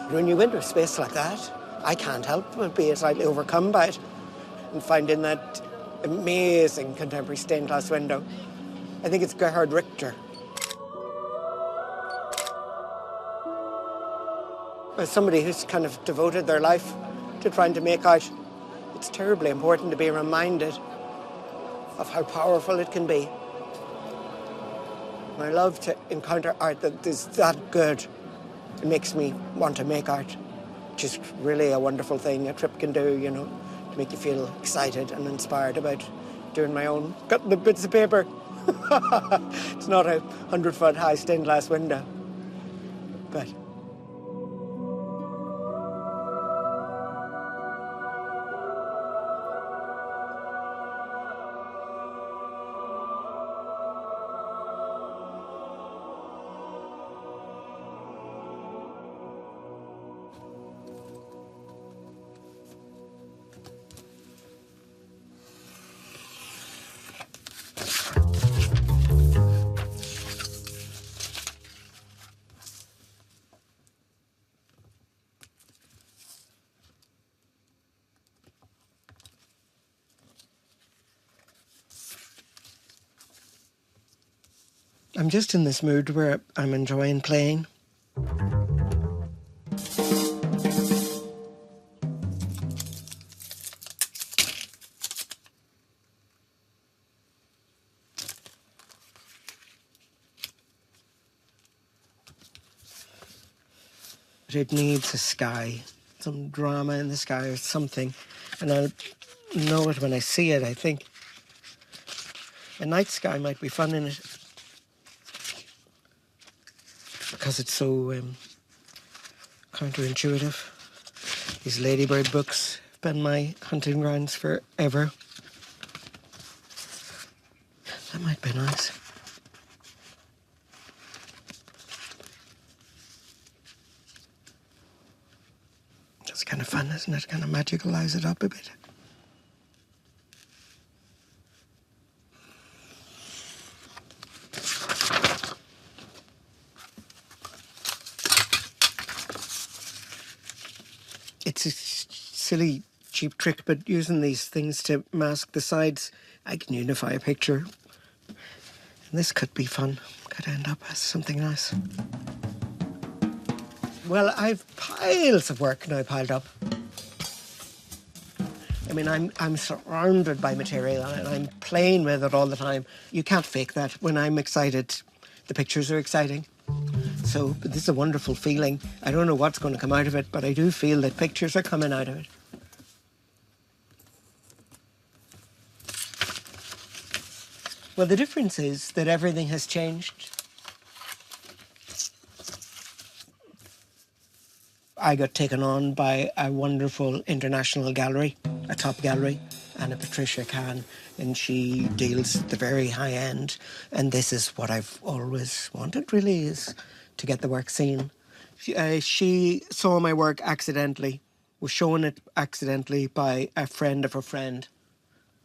When you enter a space like that, I can't help but be slightly overcome by it and finding that amazing contemporary stained glass window. I think it's Gerhard Richter. As somebody who's kind of devoted their life to trying to make out, it's terribly important to be reminded of how powerful it can be. And I love to encounter art that is that good. It makes me want to make art, which is really a wonderful thing a trip can do, you know, to make you feel excited and inspired about doing my own, cutting the bits of paper. It's not a 100-foot high stained glass window, but I'm just in this mood where I'm enjoying playing. It needs a sky, some drama in the sky or something, and I'll know it when I see it, I think. A night sky might be fun in it, because it's so counterintuitive. These ladybird books have been my hunting grounds forever. That might be nice. It's kind of fun, isn't it? Kind of magicalize it up a bit. It's a silly, cheap trick, but using these things to mask the sides, I can unify a picture. And this could be fun. Could end up as something nice. Well, I've piles of work now piled up. I mean, I'm surrounded by material and I'm playing with it all the time. You can't fake that. When I'm excited, the pictures are exciting. So this is a wonderful feeling. I don't know what's going to come out of it, but I do feel that pictures are coming out of it. Well, the difference is that everything has changed. I got taken on by a wonderful international gallery, a top gallery, Anna Patricia Kahn, and she deals at the very high end. And this is what I've always wanted, really, is to get the work seen. She saw my work accidentally, was shown it accidentally by a friend of a friend,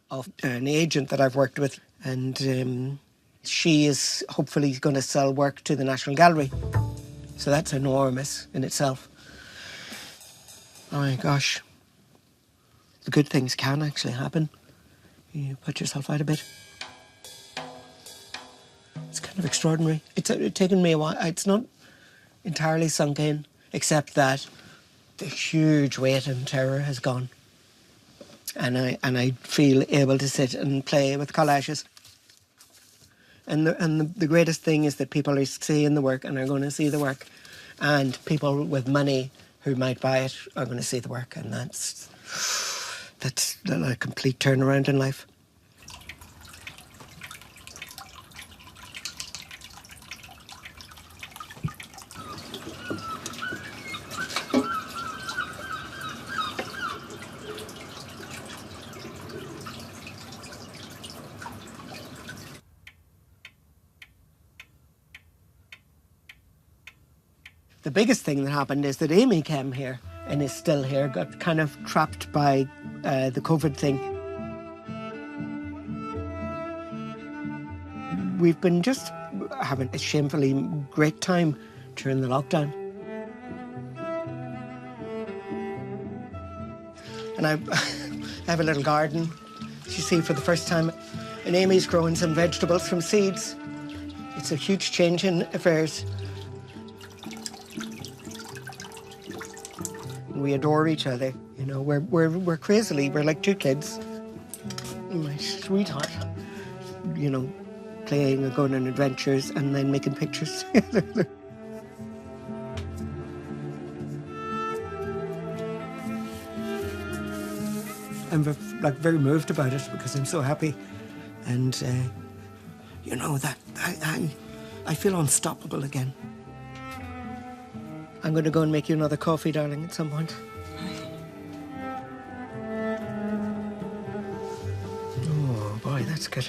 of an agent that I've worked with. And she is hopefully going to sell work to the National Gallery. So that's enormous in itself. Oh my gosh. The good things can actually happen. You put yourself out a bit. It's kind of extraordinary. It's taken me a while. It's not entirely sunk in, except that the huge weight and terror has gone. And I feel able to sit and play with collages. And the greatest thing is that people are seeing the work and are going to see the work. And people with money who might buy it are going to see the work. And that's a complete turnaround in life. The biggest thing that happened is that Amy came here and is still here, got kind of trapped by the COVID thing. We've been just having a shamefully great time during the lockdown. And I have a little garden, as you see, for the first time. And Amy's growing some vegetables from seeds. It's a huge change in affairs. We adore each other, you know. We're crazily, we're like two kids. My sweetheart, you know, playing and going on adventures and then making pictures together. I'm very moved about it because I'm so happy, and you know that I feel unstoppable again. I'm going to go and make you another coffee, darling, at some point. Oh, boy, that's good.